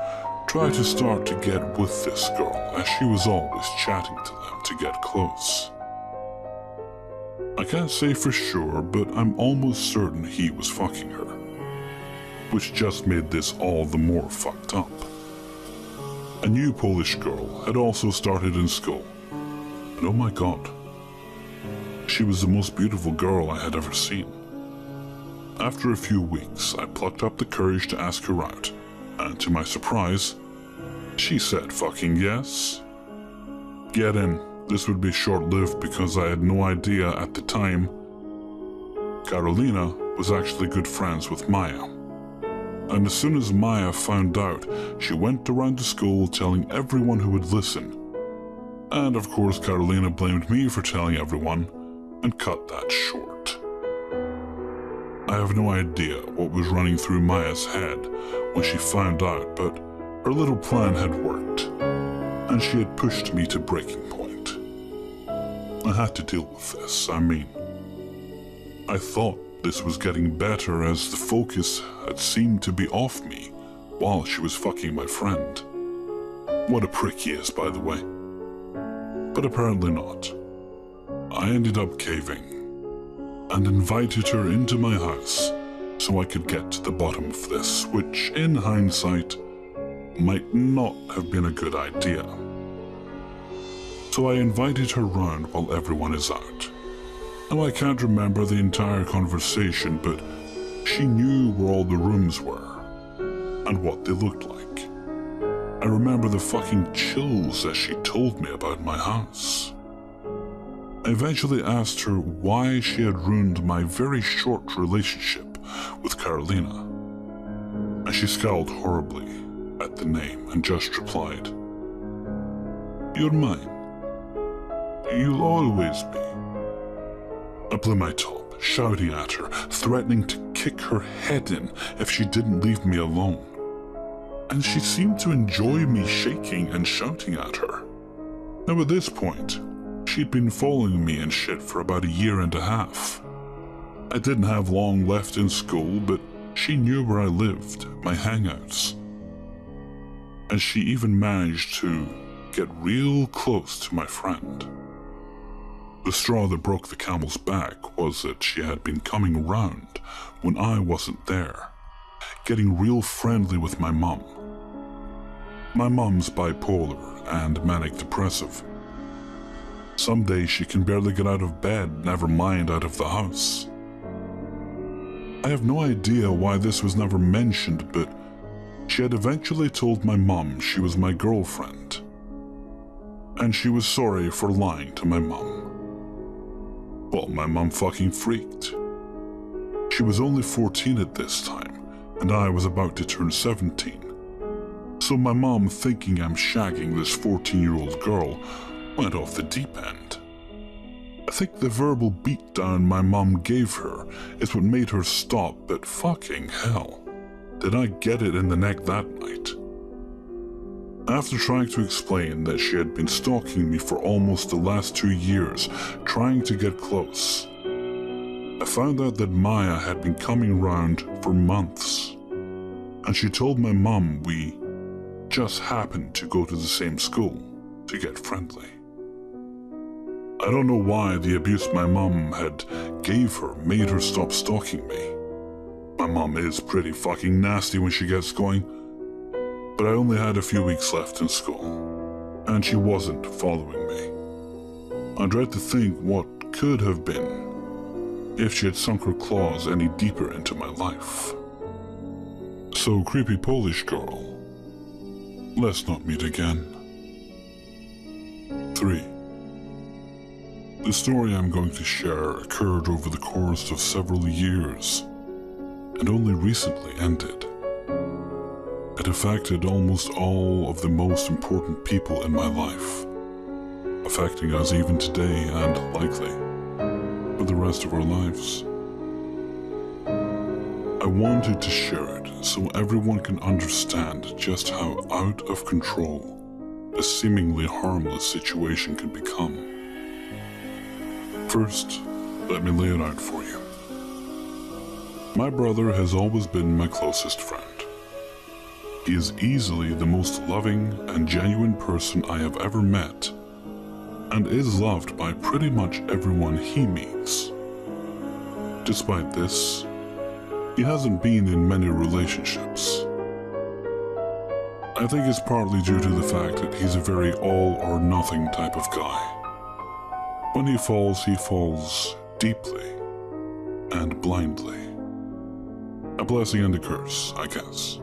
try to start to get with this girl, as she was always chatting to them to get close. I can't say for sure, but I'm almost certain he was fucking her, which just made this all the more fucked up. A new Polish girl had also started in school, and oh my god, she was the most beautiful girl I had ever seen. After a few weeks, I plucked up the courage to ask her out, and to my surprise, she said fucking yes. Get in, this would be short-lived because I had no idea at the time Carolina was actually good friends with Maya. And as soon as Maya found out, she went around the school telling everyone who would listen. And of course Carolina blamed me for telling everyone and cut that short. I have no idea what was running through Maya's head when she found out, but her little plan had worked, and she had pushed me to breaking point. I had to deal with this. I thought this was getting better as the focus had seemed to be off me while she was fucking my friend. What a prick he is, by the way. But apparently not. I ended up caving and invited her into my house so I could get to the bottom of this, which in hindsight might not have been a good idea. So I invited her round while everyone is out. Now I can't remember the entire conversation, but she knew where all the rooms were and what they looked like. I remember the fucking chills as she told me about my house. I eventually asked her why she had ruined my very short relationship with Carolina, and she scowled horribly at the name and just replied, "You're mine. You'll always be." I blew my top, shouting at her, threatening to kick her head in if she didn't leave me alone. And she seemed to enjoy me shaking and shouting at her. Now at this point, she'd been following me and shit for about a year and a half. I didn't have long left in school, but she knew where I lived, my hangouts. And she even managed to get real close to my friend. The straw that broke the camel's back was that she had been coming round when I wasn't there, getting real friendly with my mum. My mum's bipolar and manic depressive. Some days she can barely get out of bed, never mind out of the house. I have no idea why this was never mentioned, but she had eventually told my mum she was my girlfriend, and she was sorry for lying to my mum. Well, my mum fucking freaked. She was only 14 at this time, and I was about to turn 17. So my mum, thinking I'm shagging this 14-year-old girl, went off the deep end. I think the verbal beatdown my mum gave her is what made her stop, but fucking hell, did I get it in the neck that night. After trying to explain that she had been stalking me for almost the last 2 years, trying to get close, I found out that Maya had been coming round for months, and she told my mum we just happened to go to the same school to get friendly. I don't know why the abuse my mum had gave her made her stop stalking me. My mum is pretty fucking nasty when she gets going, but I only had a few weeks left in school, and she wasn't following me. I dread to think what could have been if she had sunk her claws any deeper into my life. So, creepy Polish girl, let's not meet again. 3. The story I'm going to share occurred over the course of several years, and only recently ended. It affected almost all of the most important people in my life, affecting us even today and likely for the rest of our lives. I wanted to share it so everyone can understand just how out of control a seemingly harmless situation can become. First, let me lay it out for you. My brother has always been my closest friend. He is easily the most loving and genuine person I have ever met, and is loved by pretty much everyone he meets. Despite this, he hasn't been in many relationships. I think it's partly due to the fact that he's a very all-or-nothing type of guy. When he falls deeply and blindly. A blessing and a curse, I guess.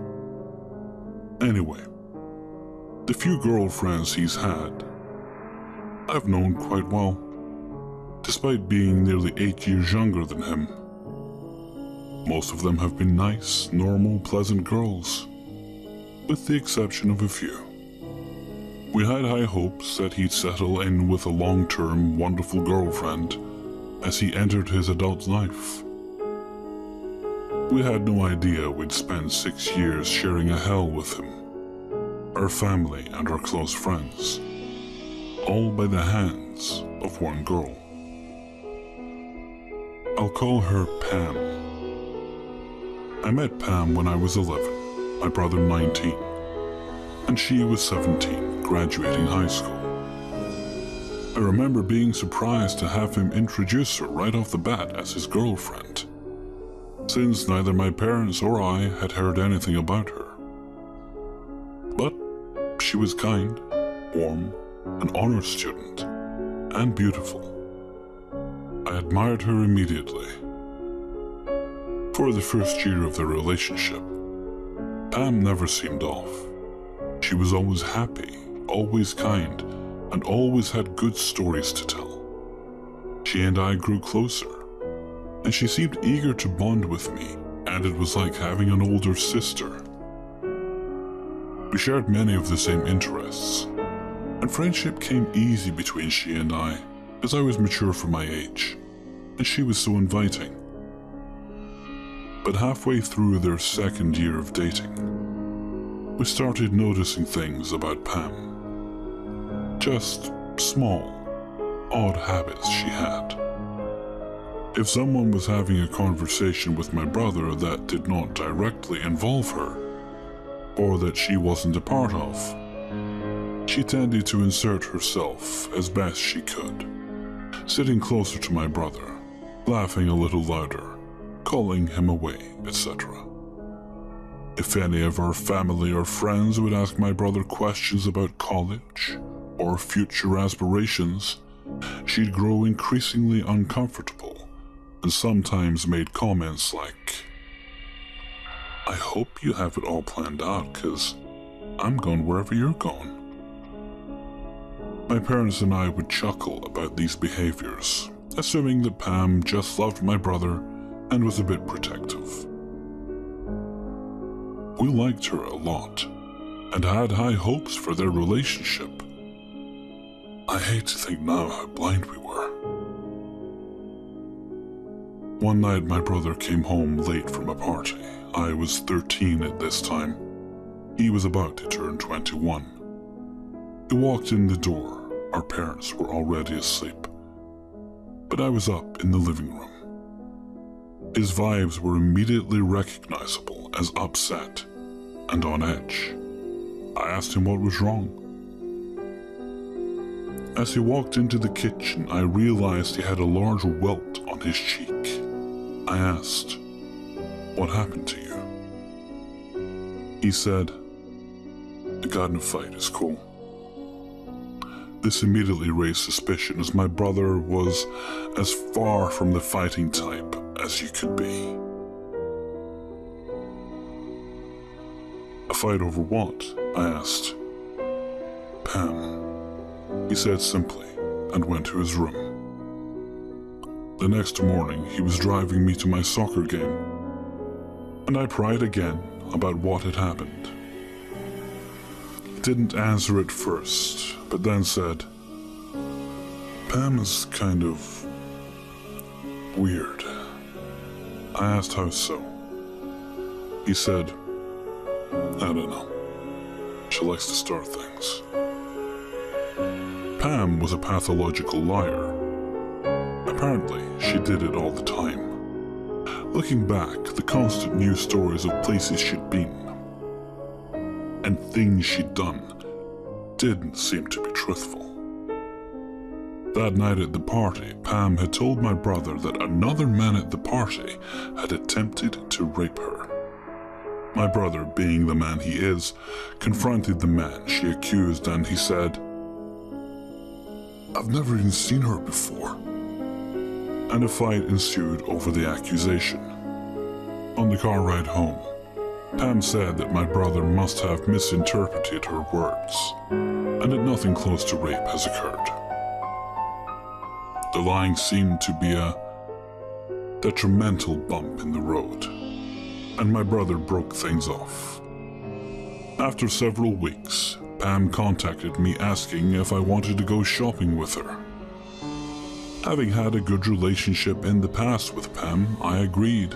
Anyway, the few girlfriends he's had, I've known quite well, despite being nearly 8 years younger than him. Most of them have been nice, normal, pleasant girls, with the exception of a few. We had high hopes that he'd settle in with a long-term, wonderful girlfriend as he entered his adult life. We had no idea we'd spend 6 years sharing a hell with him, our family and our close friends, all by the hands of one girl. I'll call her Pam. I met Pam when I was 11, my brother 19, and she was 17, graduating high school. I remember being surprised to have him introduce her right off the bat as his girlfriend, since neither my parents or I had heard anything about her. But she was kind, warm, an honor student, and beautiful. I admired her immediately. For the first year of their relationship, Pam never seemed off. She was always happy, always kind, and always had good stories to tell. She and I grew closer, and she seemed eager to bond with me, and it was like having an older sister. We shared many of the same interests, and friendship came easy between she and I, as I was mature for my age, and she was so inviting. But halfway through their second year of dating, we started noticing things about Pam. Just small, odd habits she had. If someone was having a conversation with my brother that did not directly involve her, or that she wasn't a part of, she tended to insert herself as best she could, sitting closer to my brother, laughing a little louder, calling him away, etc. If any of our family or friends would ask my brother questions about college or future aspirations, she'd grow increasingly uncomfortable and sometimes made comments like, "I hope you have it all planned out, 'cause I'm going wherever you're going." My parents and I would chuckle about these behaviors, assuming that Pam just loved my brother and was a bit protective. We liked her a lot, and had high hopes for their relationship. I hate to think now how blind we were. One night my brother came home late from a party. I was 13 at this time. He was about to turn 21. He walked in the door. Our parents were already asleep, but I was up in the living room. His vibes were immediately recognizable as upset and on edge. I asked him what was wrong. As he walked into the kitchen, I realized he had a large welt on his cheek. I asked, "What happened to you?" He said, "I got in a fight at school." This immediately raised suspicion, as my brother was as far from the fighting type as you could be. "A fight over what?" I asked. "Pam," he said simply, and went to his room. The next morning, he was driving me to my soccer game, and I pried again about what had happened. He didn't answer at first, but then said, "Pam is kind of weird." I asked how so. He said, "I don't know. She likes to start things." Pam was a pathological liar. Apparently, she did it all the time. Looking back, the constant news stories of places she'd been and things she'd done didn't seem to be truthful. That night at the party, Pam had told my brother that another man at the party had attempted to rape her. My brother, being the man he is, confronted the man she accused, and he said, "I've never even seen her before." And a fight ensued over the accusation. On the car ride home, Pam said that my brother must have misinterpreted her words, and that nothing close to rape has occurred. The lying seemed to be a detrimental bump in the road, and my brother broke things off. After several weeks, Pam contacted me asking if I wanted to go shopping with her. Having had a good relationship in the past with Pam, I agreed.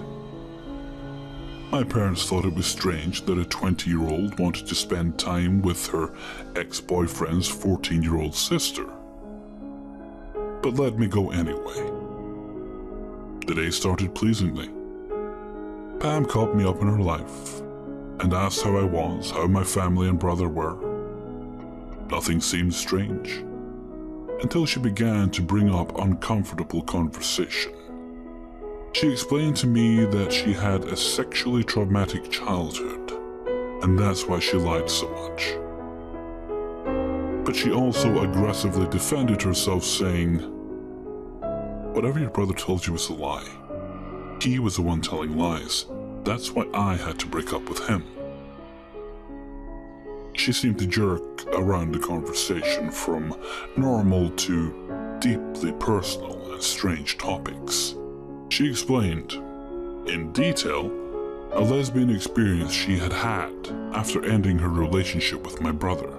My parents thought it was strange that a 20-year-old wanted to spend time with her ex-boyfriend's 14-year-old sister, but let me go anyway. The day started pleasingly. Pam caught me up in her life and asked how I was, how my family and brother were. Nothing seemed strange until she began to bring up uncomfortable conversation. She explained to me that she had a sexually traumatic childhood, and that's why she lied so much. But she also aggressively defended herself, saying, "Whatever your brother told you was a lie. He was the one telling lies. That's why I had to break up with him." She seemed to jerk around the conversation from normal to deeply personal and strange topics. She explained, in detail, a lesbian experience she had had after ending her relationship with my brother,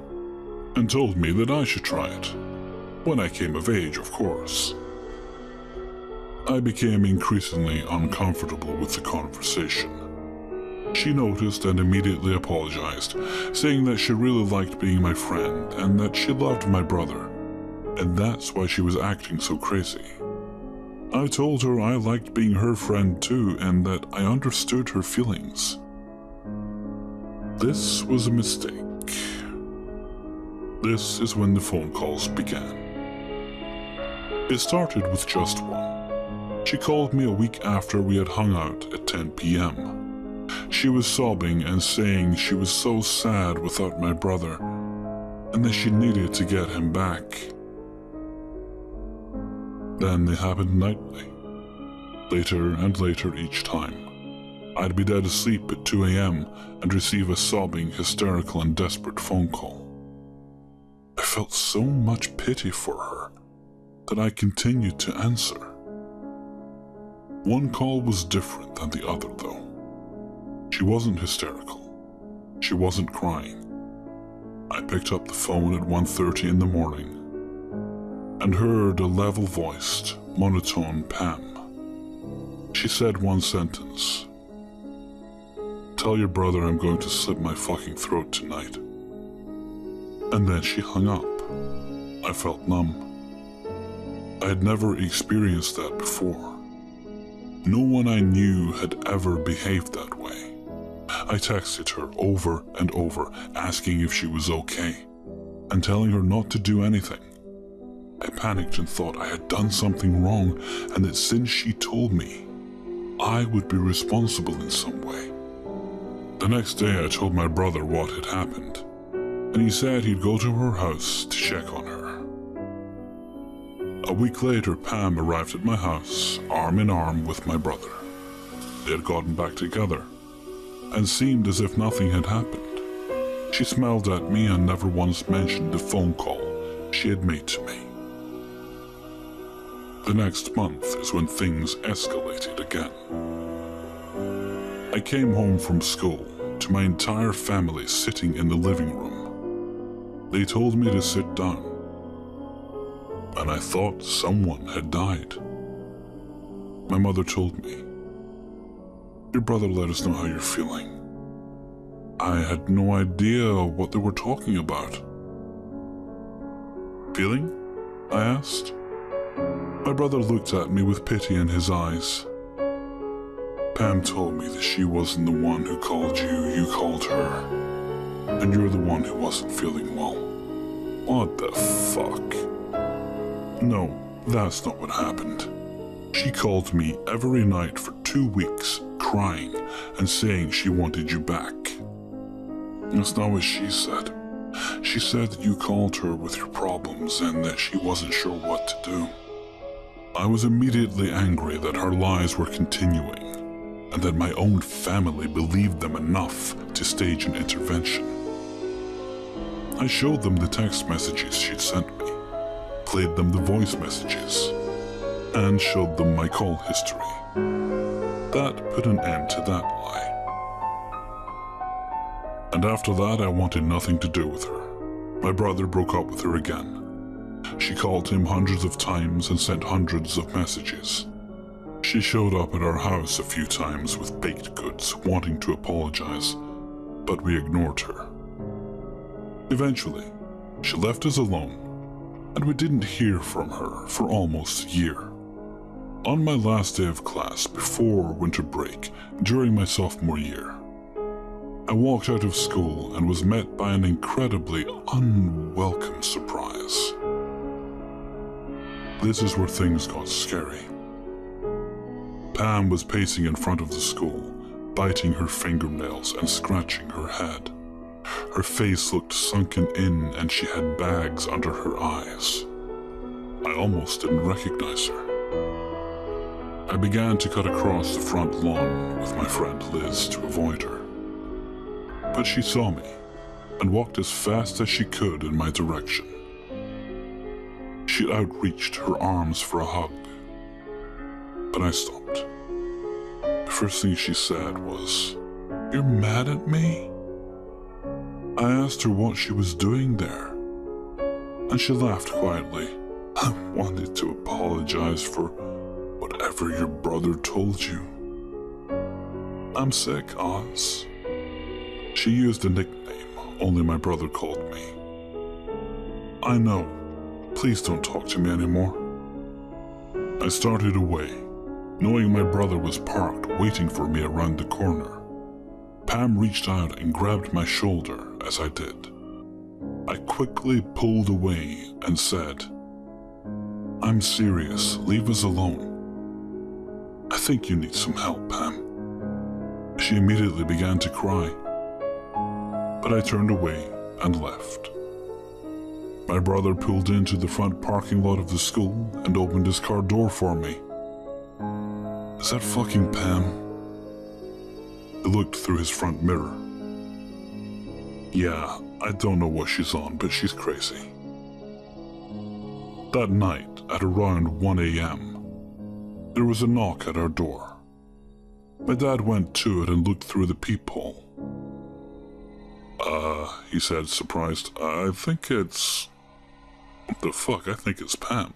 and told me that I should try it, when I came of age, of course. I became increasingly uncomfortable with the conversation. She noticed and immediately apologized, saying that she really liked being my friend and that she loved my brother, and that's why she was acting so crazy. I told her I liked being her friend too and that I understood her feelings. This was a mistake. This is when the phone calls began. It started with just one. She called me a week after we had hung out at 10 p.m. She was sobbing and saying she was so sad without my brother and that she needed to get him back. Then they happened nightly, later and later each time. I'd be dead asleep at 2 a.m. and receive a sobbing, hysterical and desperate phone call. I felt so much pity for her that I continued to answer. One call was different than the other, though. She wasn't hysterical. She wasn't crying. I picked up the phone at 1:30 in the morning and heard a level-voiced, monotone Pam. She said one sentence. "Tell your brother I'm going to slit my fucking throat tonight." And then she hung up. I felt numb. I had never experienced that before. No one I knew had ever behaved that way. I texted her over and over, asking if she was okay, and telling her not to do anything. I panicked and thought I had done something wrong, and that since she told me, I would be responsible in some way. The next day I told my brother what had happened, and he said he'd go to her house to check on her. A week later, Pam arrived at my house, arm in arm with my brother. They had gotten back together, and seemed as if nothing had happened. She smiled at me and never once mentioned the phone call she had made to me. The next month is when things escalated again. I came home from school to my entire family sitting in the living room. They told me to sit down, and I thought someone had died. My mother told me, "Your brother let us know how you're feeling." I had no idea what they were talking about. "Feeling?" I asked. My brother looked at me with pity in his eyes. "Pam told me that she wasn't the one who called you, you called her, and you're the one who wasn't feeling well." What the fuck? No, that's not what happened. She called me every night for 2 weeks, crying and saying she wanted you back. That's not what she said. She said that you called her with your problems and that she wasn't sure what to do. I was immediately angry that her lies were continuing, and that my own family believed them enough to stage an intervention. I showed them the text messages she'd sent me, played them the voice messages, and showed them my call history. That put an end to that lie. And after that, I wanted nothing to do with her. My brother broke up with her again. She called him hundreds of times and sent hundreds of messages. She showed up at our house a few times with baked goods, wanting to apologize, but we ignored her. Eventually, she left us alone, and we didn't hear from her for almost a year. On my last day of class before winter break, during my sophomore year, I walked out of school and was met by an incredibly unwelcome surprise. This is where things got scary. Pam was pacing in front of the school, biting her fingernails and scratching her head. Her face looked sunken in and she had bags under her eyes. I almost didn't recognize her. I began to cut across the front lawn with my friend Liz to avoid her. But she saw me and walked as fast as she could in my direction. She outreached her arms for a hug, but I stopped. The first thing she said was, "You're mad at me?" I asked her what she was doing there, and she laughed quietly. "I wanted to apologize for whatever your brother told you. I'm sick, Oz." She used a nickname only my brother called me. "I know. Please don't talk to me anymore." I started away, knowing my brother was parked waiting for me around the corner. Pam reached out and grabbed my shoulder as I did. I quickly pulled away and said, "I'm serious. Leave us alone. I think you need some help, Pam." She immediately began to cry, but I turned away and left. My brother pulled into the front parking lot of the school and opened his car door for me. "Is that fucking Pam?" He looked through his front mirror. "Yeah, I don't know what she's on, but she's crazy." That night, at around 1 a.m., there was a knock at our door. My dad went to it and looked through the peephole. He said, surprised, "I think it's... What the fuck? I think it's Pam."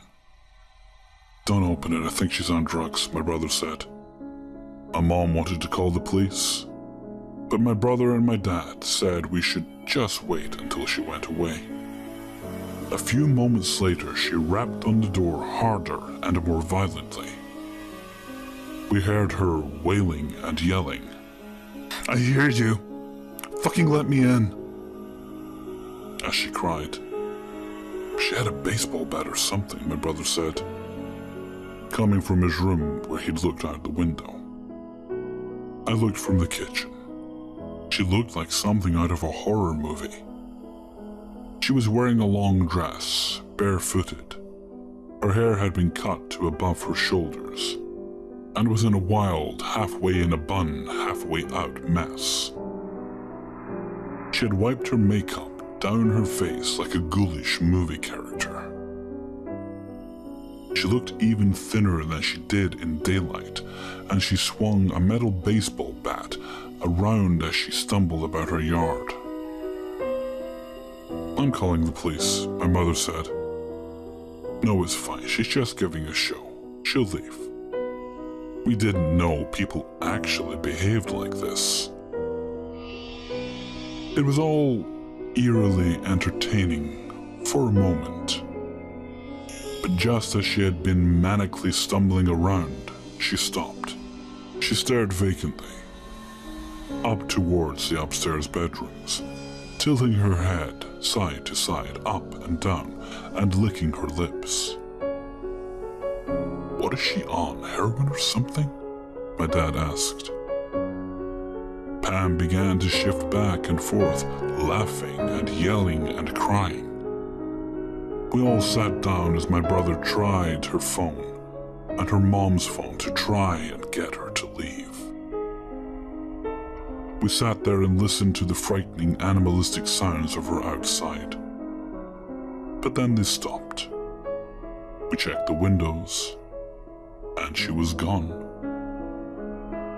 "Don't open it, I think she's on drugs," my brother said. My mom wanted to call the police, but my brother and my dad said we should just wait until she went away. A few moments later, she rapped on the door harder and more violently. We heard her wailing and yelling, "I hear you! Fucking let me in!" as she cried. She had a baseball bat or something, my brother said, coming from his room where he'd looked out the window. I looked from the kitchen. She looked like something out of a horror movie. She was wearing a long dress, barefooted. Her hair had been cut to above her shoulders, and was in a wild, halfway in a bun, halfway out mess. She had wiped her makeup down her face like a ghoulish movie character. She looked even thinner than she did in daylight, and she swung a metal baseball bat around as she stumbled about her yard. "I'm calling the police," my mother said. "No, it's fine. She's just giving a show. She'll leave." We didn't know people actually behaved like this. It was all eerily entertaining for a moment. But just as she had been manically stumbling around, she stopped. She stared vacantly, up towards the upstairs bedrooms, tilting her head side to side, up and down, and licking her lips. "What is she on, heroin or something?" my dad asked. Pam began to shift back and forth, laughing and yelling and crying. We all sat down as my brother tried her phone and her mom's phone to try and get her to leave. We sat there and listened to the frightening animalistic sounds of her outside. But then they stopped. We checked the windows, and she was gone.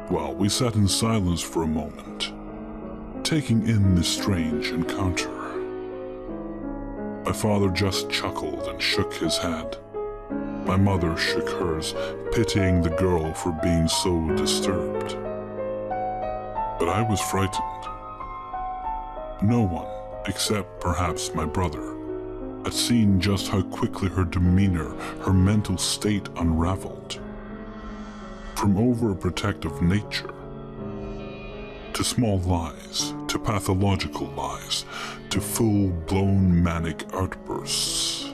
Well, we sat in silence for a moment, taking in this strange encounter. My father just chuckled and shook his head. My mother shook hers, pitying the girl for being so disturbed. But I was frightened. No one, except perhaps my brother, had seen just how quickly her demeanor, her mental state unraveled. From overprotective nature, to small lies, to pathological lies, to full-blown manic outbursts.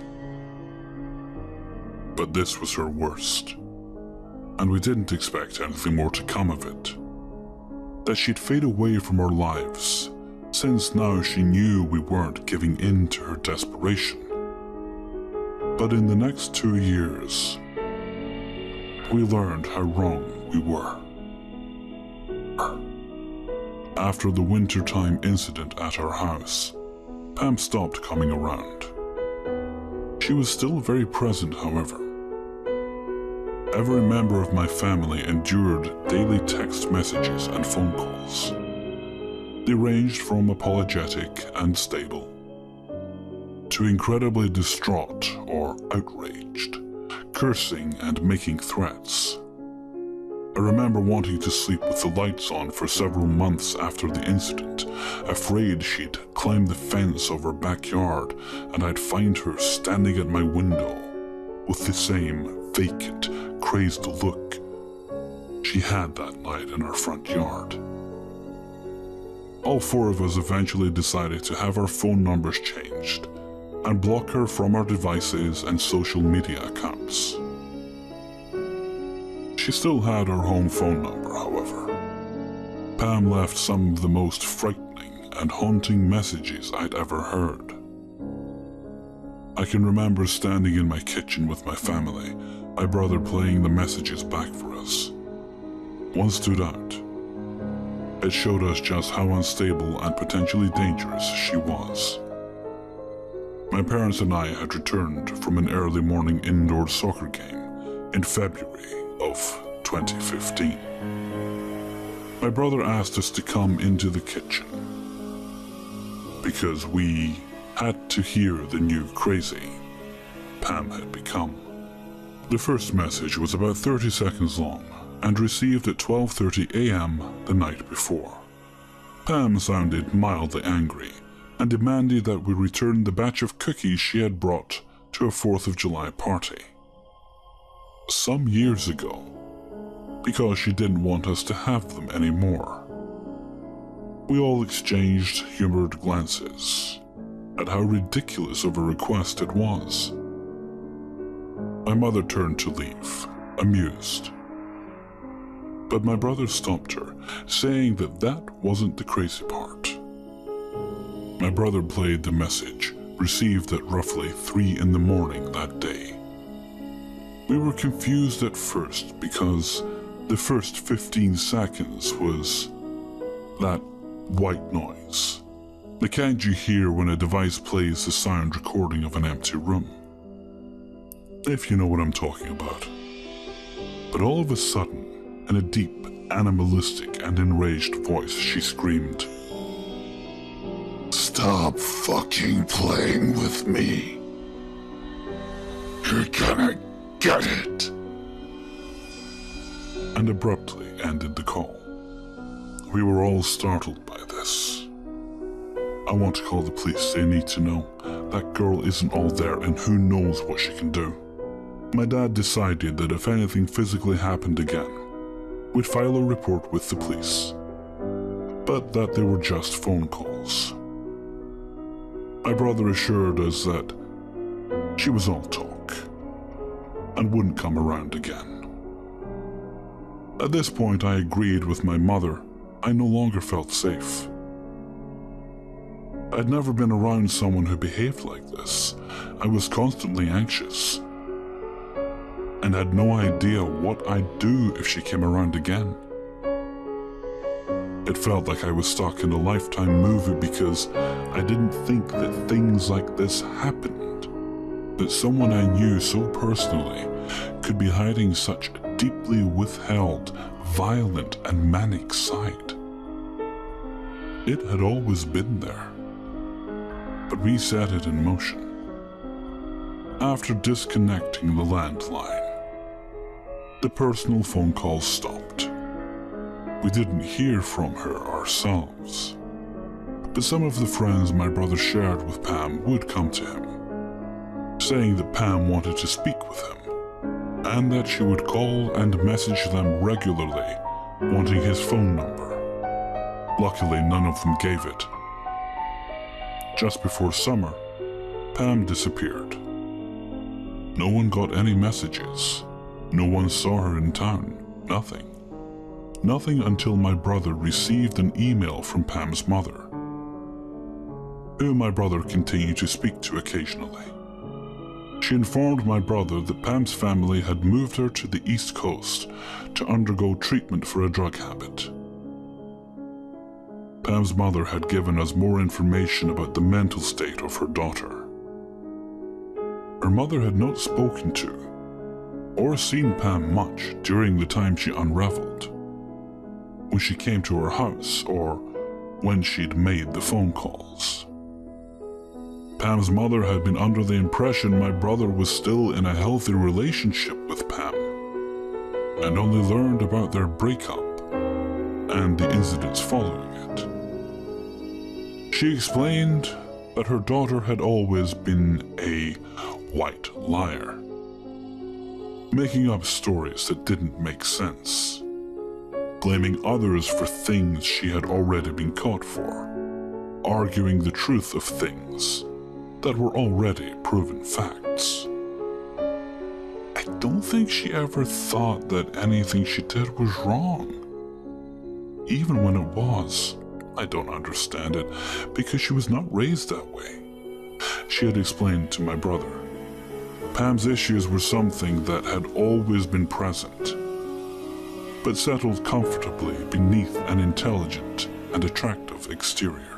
But this was her worst, and we didn't expect anything more to come of it. That she'd fade away from our lives, since now she knew we weren't giving in to her desperation. But in the next 2 years, we learned how wrong we were. After the wintertime incident at our house, Pam stopped coming around. She was still very present, however. Every member of my family endured daily text messages and phone calls. They ranged from apologetic and stable to incredibly distraught or outraged, cursing and making threats. I remember wanting to sleep with the lights on for several months after the incident, afraid she'd climb the fence of our backyard and I'd find her standing at my window with the same vacant, crazed look she had that night in our front yard. All 4 of us eventually decided to have our phone numbers changed and block her from our devices and social media accounts. She still had her home phone number, however. Pam left some of the most frightening and haunting messages I'd ever heard. I can remember standing in my kitchen with my family, my brother playing the messages back for us. One stood out. It showed us just how unstable and potentially dangerous she was. My parents and I had returned from an early morning indoor soccer game in February of 2015. My brother asked us to come into the kitchen because we had to hear the new crazy Pam had become. The first message was about 30 seconds long and received at 12:30 a.m. the night before. Pam sounded mildly angry and demanded that we return the batch of cookies she had brought to a 4th of July party. Some years ago, because she didn't want us to have them anymore. We all exchanged humored glances at how ridiculous of a request it was. My mother turned to leave, amused. But my brother stopped her, saying that that wasn't the crazy part. My brother played the message, received at roughly 3 in the morning that day. We were confused at first because the first 15 seconds was that white noise, the kind you hear when a device plays the sound recording of an empty room. If you know what I'm talking about. But all of a sudden, in a deep, animalistic and enraged voice, she screamed, "Stop fucking playing with me. You're gonna get it." And abruptly ended the call. We were all startled by this. I want to call the police. They need to know. That girl isn't all there and who knows what she can do. My dad decided that if anything physically happened again, we'd file a report with the police, but that they were just phone calls. My brother assured us that she was all talk and wouldn't come around again. At this point, I agreed with my mother. I no longer felt safe. I'd never been around someone who behaved like this. I was constantly anxious and had no idea what I'd do if she came around again. It felt like I was stuck in a Lifetime movie because I didn't think that things like this happened. That someone I knew so personally could be hiding such a deeply withheld, violent and manic side. It had always been there, but we set it in motion. After disconnecting the landline, the personal phone calls stopped. We didn't hear from her ourselves, but some of the friends my brother shared with Pam would come to him, saying that Pam wanted to speak with him, and that she would call and message them regularly, wanting his phone number. Luckily, none of them gave it. Just before summer, Pam disappeared. No one got any messages. No one saw her in town. Nothing. Nothing until my brother received an email from Pam's mother, who my brother continued to speak to occasionally. She informed my brother that Pam's family had moved her to the East Coast to undergo treatment for a drug habit. Pam's mother had given us more information about the mental state of her daughter. Her mother had not spoken to or seen Pam much during the time she unraveled, when she came to her house or when she'd made the phone calls. Pam's mother had been under the impression my brother was still in a healthy relationship with Pam, and only learned about their breakup and the incidents following it. She explained that her daughter had always been a white liar, making up stories that didn't make sense, blaming others for things she had already been caught for, arguing the truth of things that were already proven facts. I don't think she ever thought that anything she did was wrong. Even when it was, I don't understand it, because she was not raised that way. She had explained to my brother. Pam's issues were something that had always been present, but settled comfortably beneath an intelligent and attractive exterior.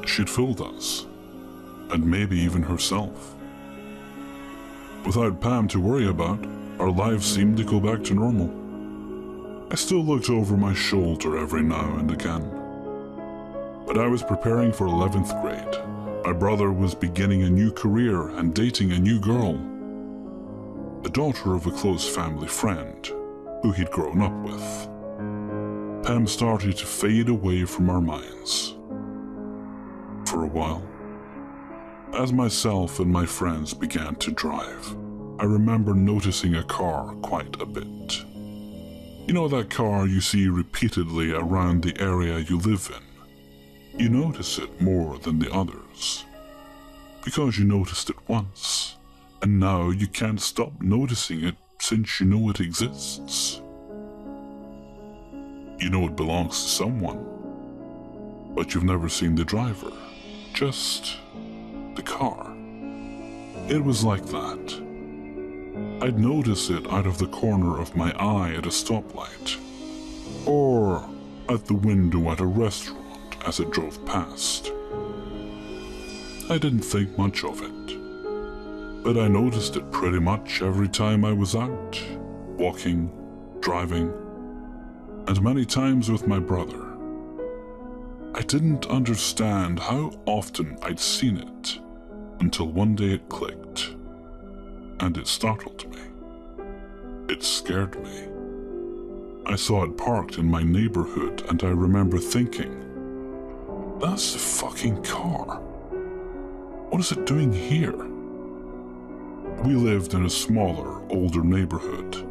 She'd fooled us, and maybe even herself. Without Pam to worry about, our lives seemed to go back to normal. I still looked over my shoulder every now and again. But I was preparing for 11th grade. My brother was beginning a new career and dating a new girl, the daughter of a close family friend who he'd grown up with. Pam started to fade away from our minds. For a while, as myself and my friends began to drive, I remember noticing a car quite a bit. You know that car you see repeatedly around the area you live in? You notice it more than the others, because you noticed it once, and now you can't stop noticing it since you know it exists. You know it belongs to someone, but you've never seen the driver, just the car. It was like that. I'd notice it out of the corner of my eye at a stoplight, or at the window at a restaurant as it drove past. I didn't think much of it, but I noticed it pretty much every time I was out, walking, driving, and many times with my brother. I didn't understand how often I'd seen it until one day it clicked, and it startled me. It scared me. I saw it parked in my neighborhood, and I remember thinking, that's the fucking car. What is it doing here? We lived in a smaller, older neighborhood.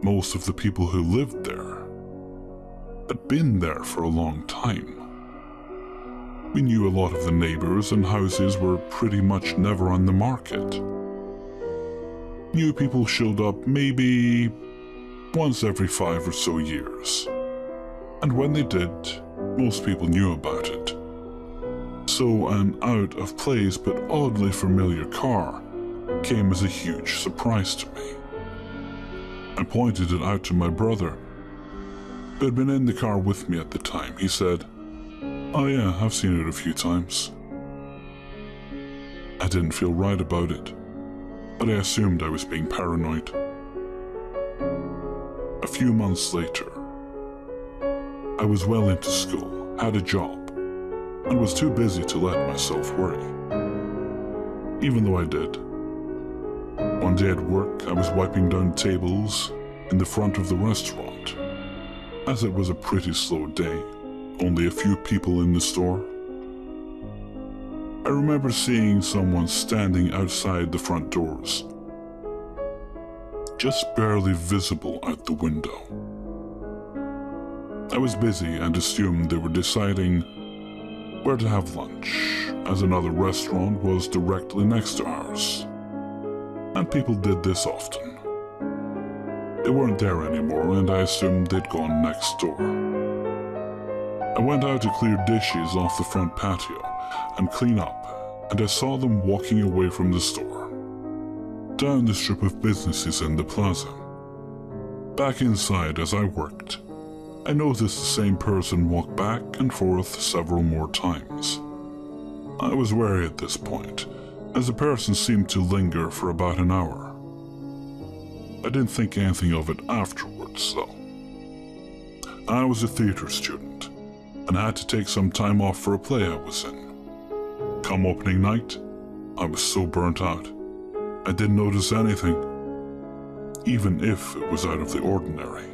Most of the people who lived there had been there for a long time. We knew a lot of the neighbors, and houses were pretty much never on the market. New people showed up maybe once every 5 or so years, and when they did, most people knew about it. So an out-of-place but oddly familiar car came as a huge surprise to me. I pointed it out to my brother, who had been in the car with me at the time, he said, "Oh yeah, I've seen it a few times." I didn't feel right about it, but I assumed I was being paranoid. A few months later, I was well into school, had a job, and was too busy to let myself worry. Even though I did. One day at work, I was wiping down tables in the front of the restaurant, as it was a pretty slow day, only a few people in the store. I remember seeing someone standing outside the front doors, just barely visible out the window. I was busy and assumed they were deciding where to have lunch, as another restaurant was directly next to ours, and people did this often. They weren't there anymore, and I assumed they'd gone next door. I went out to clear dishes off the front patio and clean up, and I saw them walking away from the store, down the strip of businesses in the plaza. Back inside as I worked, I noticed the same person walk back and forth several more times. I was wary at this point, as the person seemed to linger for about an hour. I didn't think anything of it afterwards, though. I was a theatre student, and I had to take some time off for a play I was in. Come opening night, I was so burnt out, I didn't notice anything, even if it was out of the ordinary.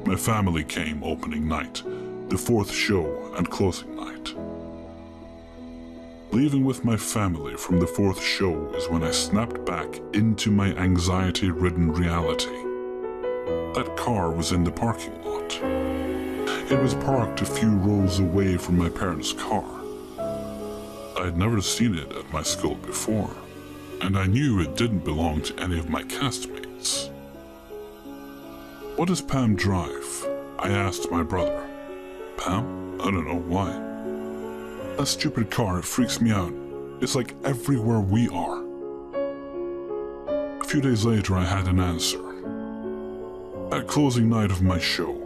My family came opening night, the fourth show and closing night. Leaving with my family from the fourth show is when I snapped back into my anxiety-ridden reality. That car was in the parking lot. It was parked a few rows away from my parents' car. I had never seen it at my school before, and I knew it didn't belong to any of my castmates. "What does Pam drive?" I asked my brother. "Pam? I don't know why. That stupid car, it freaks me out. It's like everywhere we are." A few days later, I had an answer. At closing night of my show,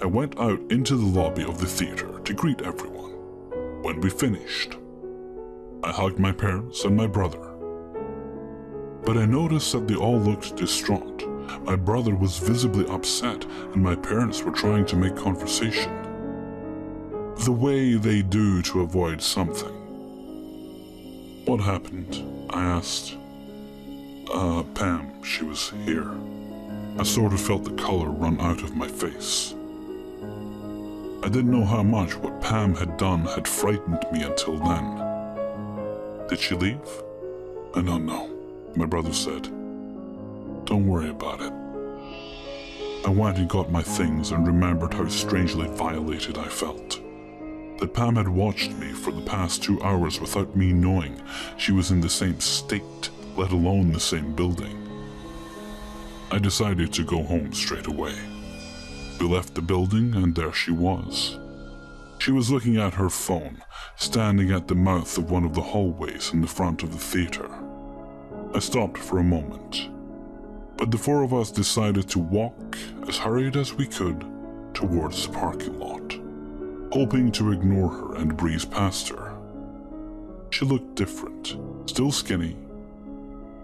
I went out into the lobby of the theater to greet everyone. When we finished, I hugged my parents and my brother. But I noticed that they all looked distraught. My brother was visibly upset, and my parents were trying to make conversation, the way they do to avoid something. "What happened?" I asked. Pam, she was here." I sort of felt the color run out of my face. I didn't know how much what Pam had done had frightened me until then. "Did she leave?" "I don't know," my brother said. "Don't worry about it." I went and got my things and remembered how strangely violated I felt. That Pam had watched me for the past 2 hours without me knowing she was in the same state, let alone the same building. I decided to go home straight away. We left the building and there she was. She was looking at her phone, standing at the mouth of one of the hallways in the front of the theater. I stopped for a moment, but the four of us decided to walk as hurried as we could towards the parking lot, hoping to ignore her and breeze past her. She looked different, still skinny,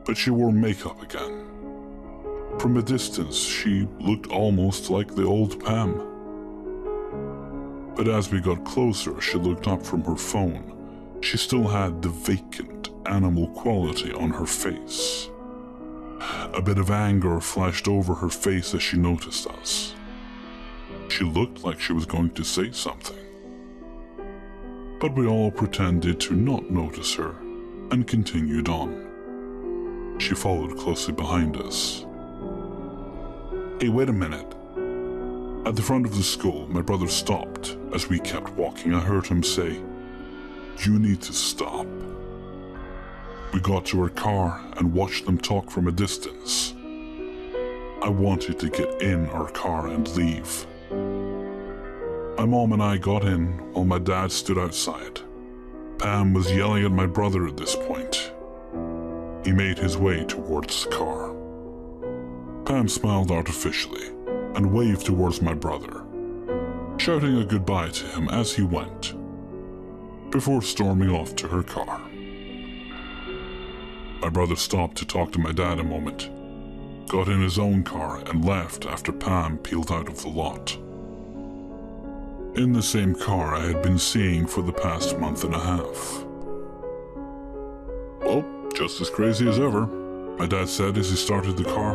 but she wore makeup again. From a distance, she looked almost like the old Pam. But as we got closer, she looked up from her phone. She still had the vacant, animal quality on her face. A bit of anger flashed over her face as she noticed us. She looked like she was going to say something. But we all pretended to not notice her and continued on. She followed closely behind us. "Hey, wait a minute." At the front of the school, my brother stopped. As we kept walking, I heard him say, "You need to stop." We got to our car and watched them talk from a distance. I wanted to get in our car and leave. My mom and I got in while my dad stood outside. Pam was yelling at my brother at this point. He made his way towards the car. Pam smiled artificially, and waved towards my brother, shouting a goodbye to him as he went, before storming off to her car. My brother stopped to talk to my dad a moment, got in his own car and left after Pam peeled out of the lot. In the same car I had been seeing for the past month and a half. Well, just as crazy as ever, my dad said as he started the car.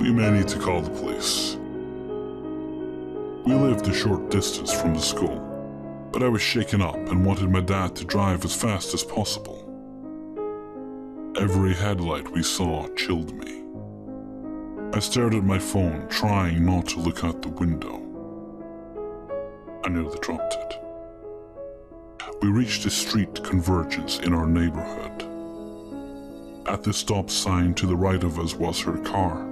We may need to call the police. We lived a short distance from the school, but I was shaken up and wanted my dad to drive as fast as possible. Every headlight we saw chilled me. I stared at my phone, trying not to look out the window. I nearly dropped it. We reached a street convergence in our neighborhood. At the stop sign to the right of us was her car.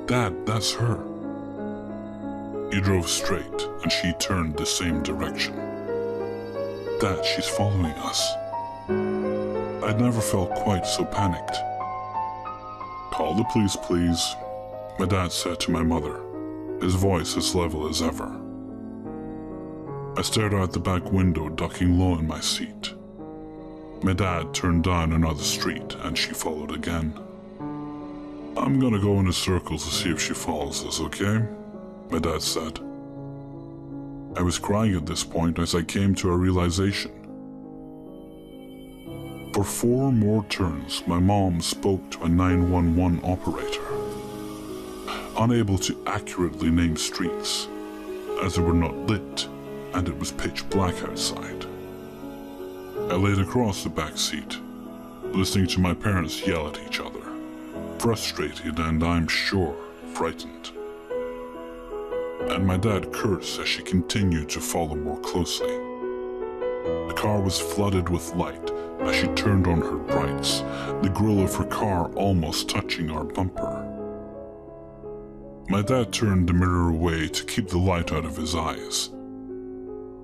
Dad, that's her. He drove straight and she turned the same direction. Dad, she's following us. I'd never felt quite so panicked. Call the police, please, my dad said to my mother, his voice as level as ever. I stared out the back window, ducking low in my seat. My dad turned down another street and she followed again. I'm gonna go in a circle to see if she follows us, okay? My dad said. I was crying at this point as I came to a realization. For 4 more turns, my mom spoke to a 911 operator, unable to accurately name streets, as they were not lit and it was pitch black outside. I laid across the back seat, listening to my parents yell at each other, frustrated and, I'm sure, frightened. And my dad cursed as she continued to follow more closely. The car was flooded with light as she turned on her brights, the grille of her car almost touching our bumper. My dad turned the mirror away to keep the light out of his eyes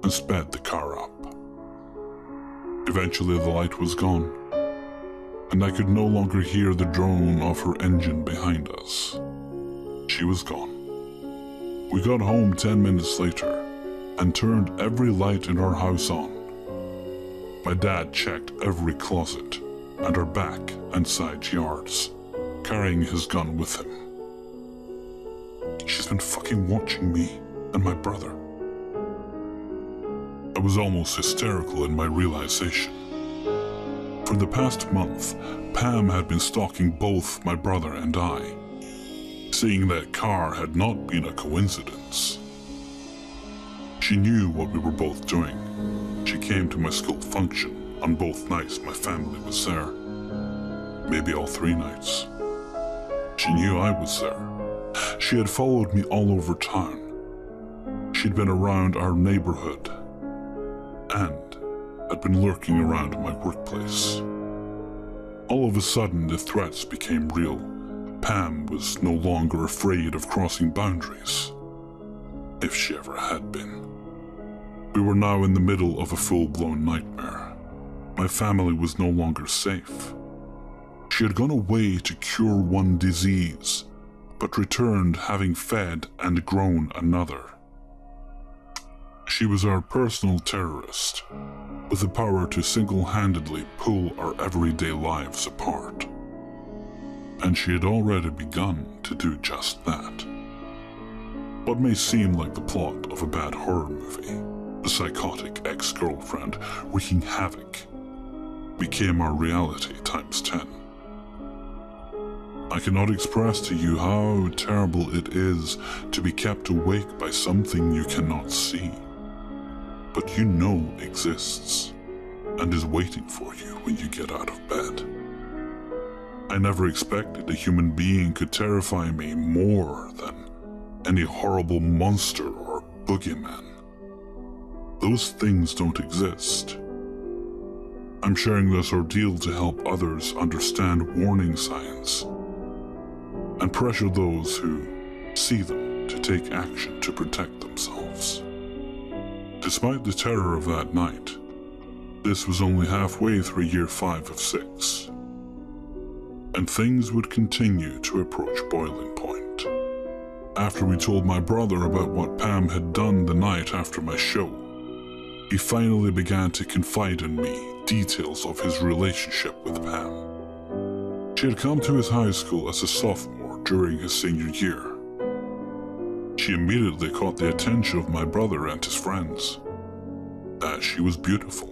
and sped the car up. Eventually the light was gone, and I could no longer hear the drone of her engine behind us. She was gone. We got home 10 minutes later and turned every light in our house on. My dad checked every closet and our back and side yards, carrying his gun with him. She's been fucking watching me and my brother. I was almost hysterical in my realization. For the past month, Pam had been stalking both my brother and I, seeing that car had not been a coincidence. She knew what we were both doing. She came to my school function on both nights my family was there. Maybe all 3 nights. She knew I was there. She had followed me all over town. She'd been around our neighborhood and had been lurking around my workplace. All of a sudden, the threats became real. Pam was no longer afraid of crossing boundaries, if she ever had been. We were now in the middle of a full-blown nightmare. My family was no longer safe. She had gone away to cure one disease, but returned having fed and grown another. She was our personal terrorist, with the power to single-handedly pull our everyday lives apart. And she had already begun to do just that. What may seem like the plot of a bad horror movie, the psychotic ex-girlfriend wreaking havoc, became our reality times 10. I cannot express to you how terrible it is to be kept awake by something you cannot see, but you know exists and is waiting for you when you get out of bed. I never expected a human being could terrify me more than any horrible monster or boogeyman. Those things don't exist. I'm sharing this ordeal to help others understand warning signs and pressure those who see them to take action to protect themselves. Despite the terror of that night, this was only halfway through year 5 of 6, and things would continue to approach boiling point. After we told my brother about what Pam had done the night after my show, he finally began to confide in me details of his relationship with Pam. She had come to his high school as a sophomore during his senior year. She immediately caught the attention of my brother and his friends, as she was beautiful,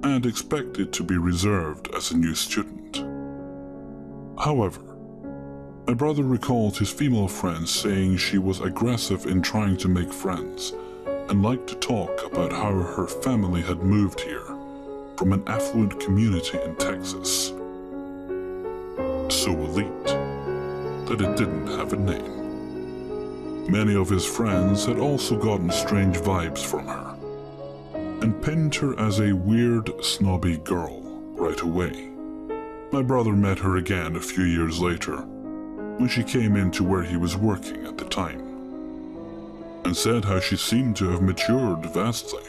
and expected to be reserved as a new student. However, my brother recalled his female friends saying she was aggressive in trying to make friends and liked to talk about how her family had moved here from an affluent community in Texas, so elite that it didn't have a name. Many of his friends had also gotten strange vibes from her and pinned her as a weird, snobby girl right away. My brother met her again a few years later when she came into where he was working at the time and said how she seemed to have matured vastly.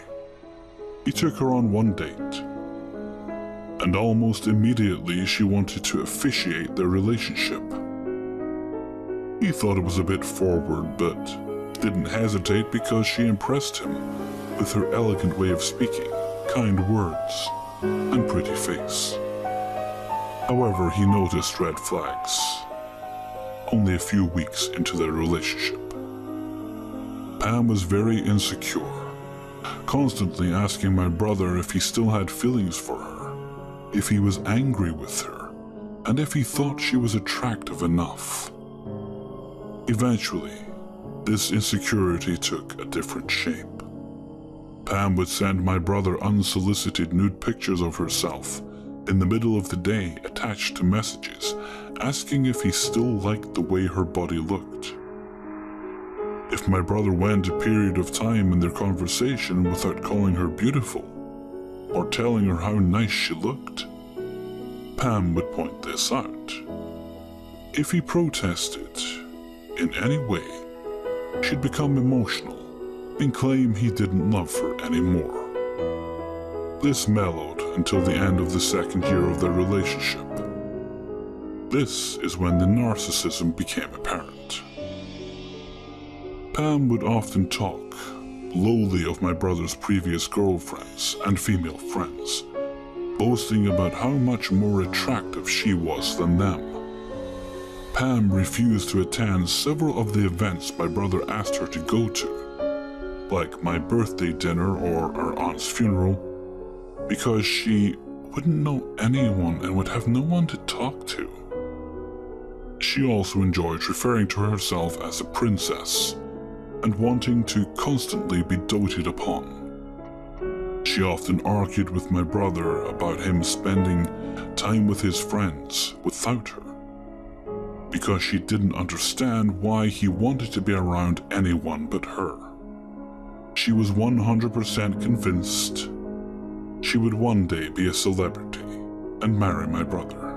He took her on one date, and almost immediately she wanted to officiate their relationship. He thought it was a bit forward, but didn't hesitate because she impressed him with her elegant way of speaking, kind words, and pretty face. However, he noticed red flags only a few weeks into their relationship. Pam was very insecure, constantly asking my brother if he still had feelings for her, if he was angry with her, and if he thought she was attractive enough. Eventually, this insecurity took a different shape. Pam would send my brother unsolicited nude pictures of herself in the middle of the day attached to messages, asking if he still liked the way her body looked. If my brother went a period of time in their conversation without calling her beautiful or telling her how nice she looked, Pam would point this out. If he protested in any way, she'd become emotional and claim he didn't love her anymore. This mellowed until the end of the second year of their relationship. This is when the narcissism became apparent. Pam would often talk lowly of my brother's previous girlfriends and female friends, boasting about how much more attractive she was than them. Pam refused to attend several of the events my brother asked her to go to, like my birthday dinner or our aunt's funeral, because she wouldn't know anyone and would have no one to talk to. She also enjoyed referring to herself as a princess and wanting to constantly be doted upon. She often argued with my brother about him spending time with his friends without her, because she didn't understand why he wanted to be around anyone but her. She was 100% convinced she would one day be a celebrity and marry my brother.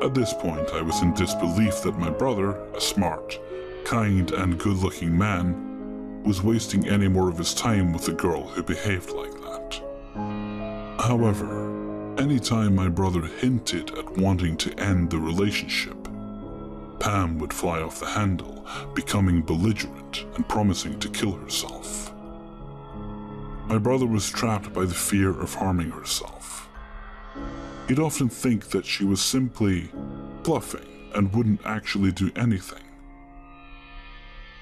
At this point, I was in disbelief that my brother, a smart, kind, and good-looking man, was wasting any more of his time with a girl who behaved like that. However, any time my brother hinted at wanting to end the relationship, Pam would fly off the handle, becoming belligerent and promising to kill herself. My brother was trapped by the fear of harming herself. He'd often think that she was simply bluffing and wouldn't actually do anything.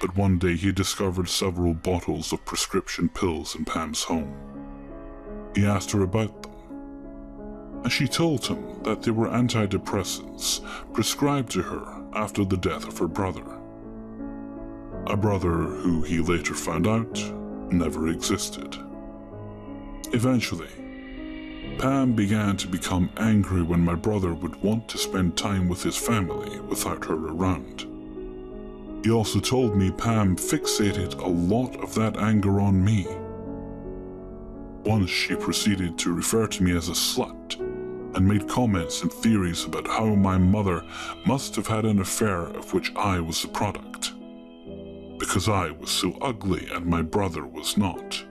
But one day he discovered several bottles of prescription pills in Pam's home. He asked her about them, and she told him that they were antidepressants prescribed to her after the death of her brother. A brother who he later found out never existed. Eventually, Pam began to become angry when my brother would want to spend time with his family without her around. He also told me Pam fixated a lot of that anger on me. Once she proceeded to refer to me as a slut and made comments and theories about how my mother must have had an affair of which I was the product, because I was so ugly and my brother was not.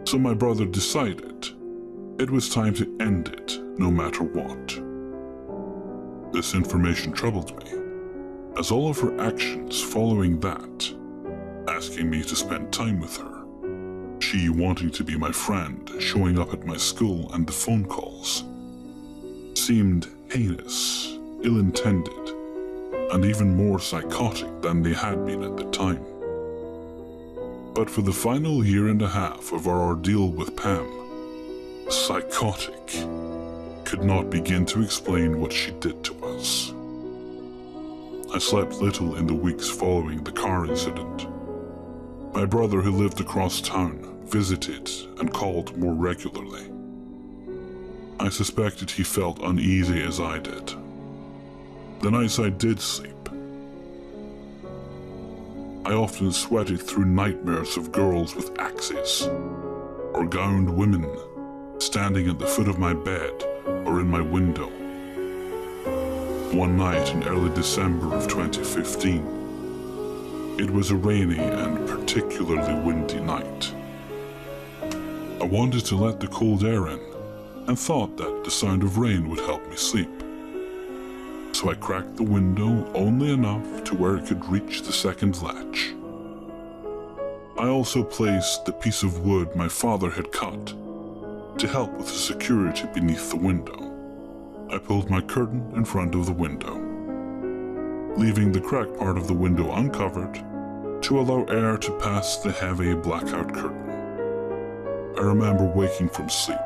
So my brother decided it was time to end it no matter what. This information troubled me, as all of her actions following that, asking me to spend time with her, she wanting to be my friend, showing up at my school, and the phone calls, seemed heinous, ill-intended, and even more psychotic than they had been at the time. But for the final year and a half of our ordeal with Pam, psychotic could not begin to explain what she did to us. I slept little in the weeks following the car incident. My brother, who lived across town, visited and called more regularly. I suspected he felt uneasy as I did. The nights I did sleep, I often sweated through nightmares of girls with axes, or gowned women standing at the foot of my bed or in my window. One night in early December of 2015, it was a rainy and particularly windy night. I wanted to let the cold air in and thought that the sound of rain would help me sleep. So I cracked the window only enough to where it could reach the second latch. I also placed the piece of wood my father had cut to help with the security beneath the window. I pulled my curtain in front of the window, leaving the cracked part of the window uncovered to allow air to pass the heavy blackout curtain. I remember waking from sleep,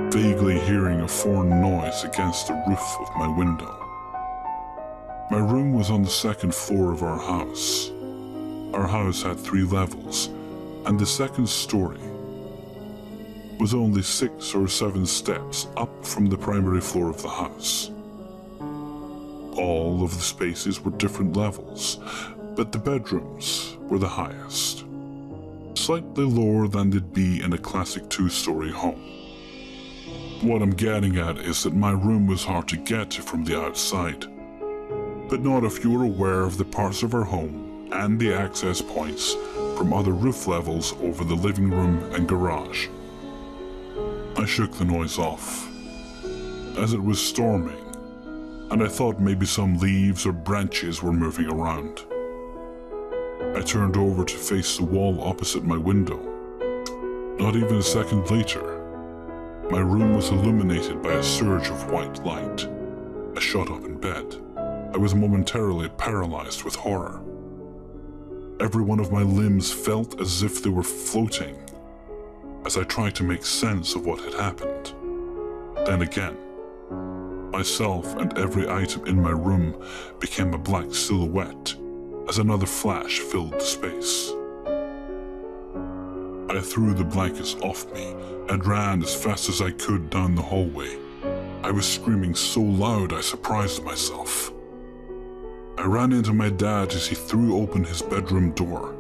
vaguely hearing a foreign noise against the roof of my window. My room was on the second floor of our house. Our house had 3 levels, and the second story was only 6 or 7 steps up from the primary floor of the house. All of the spaces were different levels, but the bedrooms were the highest, slightly lower than they'd be in a classic 2-story home. What I'm getting at is that my room was hard to get to from the outside, but not if you were aware of the parts of our home and the access points from other roof levels over the living room and garage. I shook the noise off, as it was storming, and I thought maybe some leaves or branches were moving around. I turned over to face the wall opposite my window. Not even a second later, my room was illuminated by a surge of white light. I shot up in bed. I was momentarily paralyzed with horror. Every one of my limbs felt as if they were floating as I tried to make sense of what had happened. Then again, myself and every item in my room became a black silhouette as another flash filled the space. I threw the blankets off me and ran as fast as I could down the hallway. I was screaming so loud I surprised myself. I ran into my dad as he threw open his bedroom door.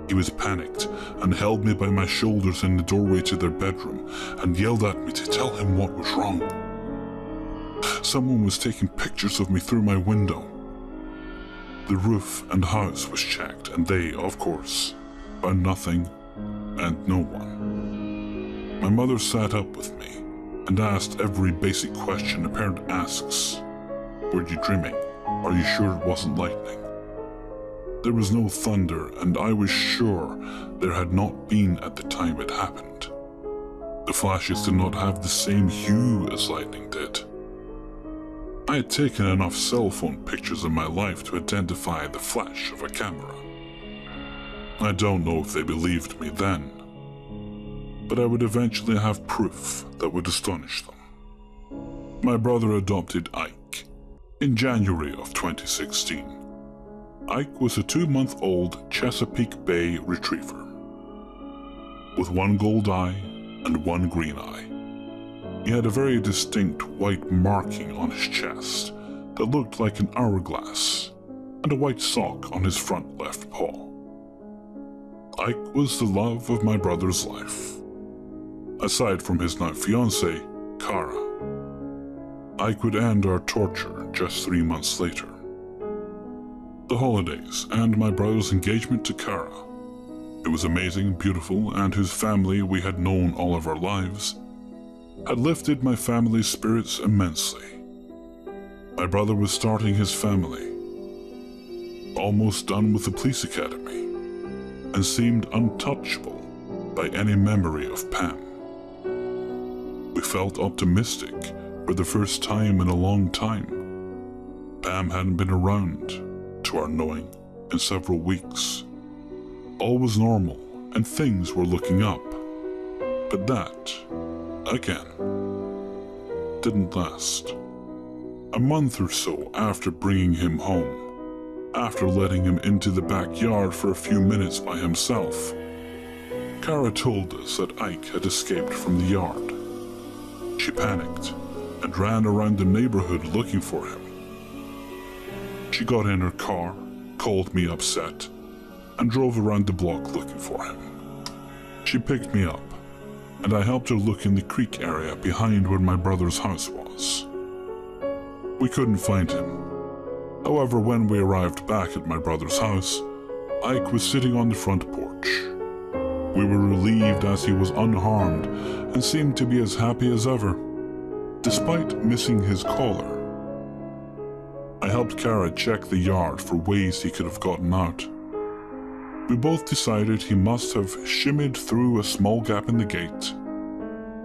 He was panicked and held me by my shoulders in the doorway to their bedroom and yelled at me to tell him what was wrong. Someone was taking pictures of me through my window. The roof and house was checked, and they, of course, found nothing and no one. My mother sat up with me and asked every basic question a parent asks. Were you dreaming? Are you sure it wasn't lightning? There was no thunder, and I was sure there had not been at the time it happened. The flashes did not have the same hue as lightning did. I had taken enough cell phone pictures in my life to identify the flash of a camera. I don't know if they believed me then, but I would eventually have proof that would astonish them. My brother adopted Ike in January of 2016. Ike was a 2-month-old Chesapeake Bay Retriever with 1 gold eye and 1 green eye. He had a very distinct white marking on his chest that looked like an hourglass and a white sock on his front left paw. Ike was the love of my brother's life, aside from his now fiancée, Cara. Ike would end our torture just 3 months later. The holidays and my brother's engagement to Cara, who was amazing, beautiful, and whose family we had known all of our lives, had lifted my family's spirits immensely. My brother was starting his family, almost done with the police academy, and seemed untouchable by any memory of Pam. We felt optimistic for the first time in a long time. Pam hadn't been around, to our knowing, in several weeks. All was normal, and things were looking up. But that, again, didn't last. A month or so after bringing him home, after letting him into the backyard for a few minutes by himself, Kara told us that Ike had escaped from the yard. She panicked and ran around the neighborhood looking for him. She got in her car, called me upset, and drove around the block looking for him. She picked me up, and I helped her look in the creek area behind where my brother's house was. We couldn't find him. However, when we arrived back at my brother's house, Ike was sitting on the front porch. We were relieved as he was unharmed and seemed to be as happy as ever, despite missing his collar. I helped Kara check the yard for ways he could have gotten out. We both decided he must have shimmied through a small gap in the gate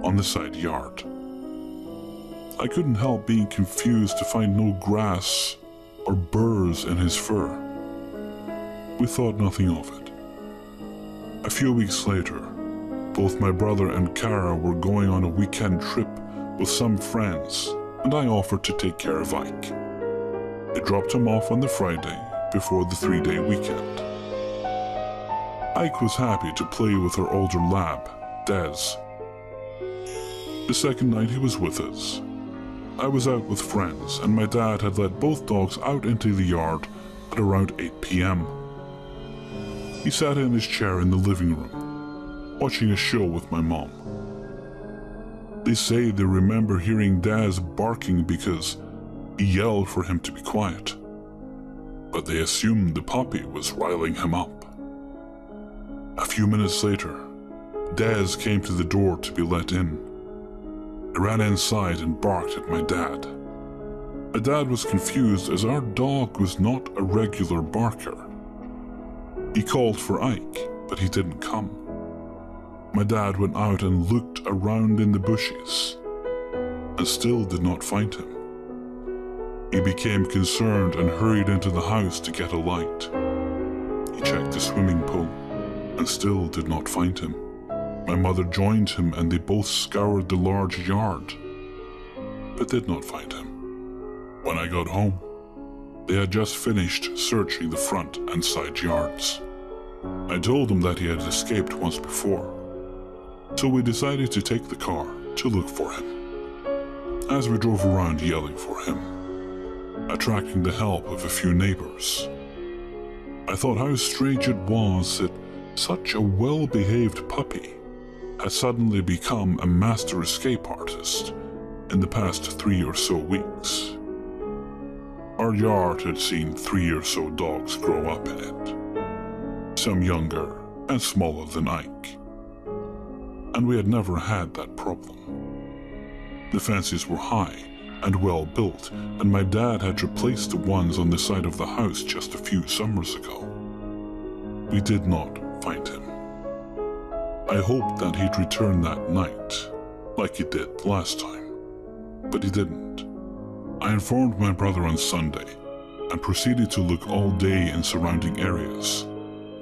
on the side yard. I couldn't help being confused to find no grass or burrs in his fur. We thought nothing of it. A few weeks later, both my brother and Kara were going on a weekend trip with some friends, and I offered to take care of Ike. I dropped him off on the Friday before the 3-day weekend. Ike was happy to play with our older lab, Des. The second night he was with us, I was out with friends, and my dad had let both dogs out into the yard at around 8 p.m. He sat in his chair in the living room, watching a show with my mom. They say they remember hearing Daz barking because he yelled for him to be quiet, but they assumed the puppy was riling him up. A few minutes later, Daz came to the door to be let in. I ran inside and barked at my dad. My dad was confused as our dog was not a regular barker. He called for Ike, but he didn't come. My dad went out and looked around in the bushes and still did not find him. He became concerned and hurried into the house to get a light. He checked the swimming pool and still did not find him. My mother joined him and they both scoured the large yard, but did not find him. When I got home, they had just finished searching the front and side yards. I told them that he had escaped once before, so we decided to take the car to look for him. As we drove around yelling for him, attracting the help of a few neighbors, I thought how strange it was that such a well-behaved puppy had suddenly become a master escape artist in the past 3 or so weeks. Our yard had seen 3 or so dogs grow up in it, some younger and smaller than Ike, and we had never had that problem. The fences were high and well built, and my dad had replaced the ones on the side of the house just a few summers ago. We did not find him. I hoped that he'd return that night, like he did last time, but he didn't. I informed my brother on Sunday and proceeded to look all day in surrounding areas,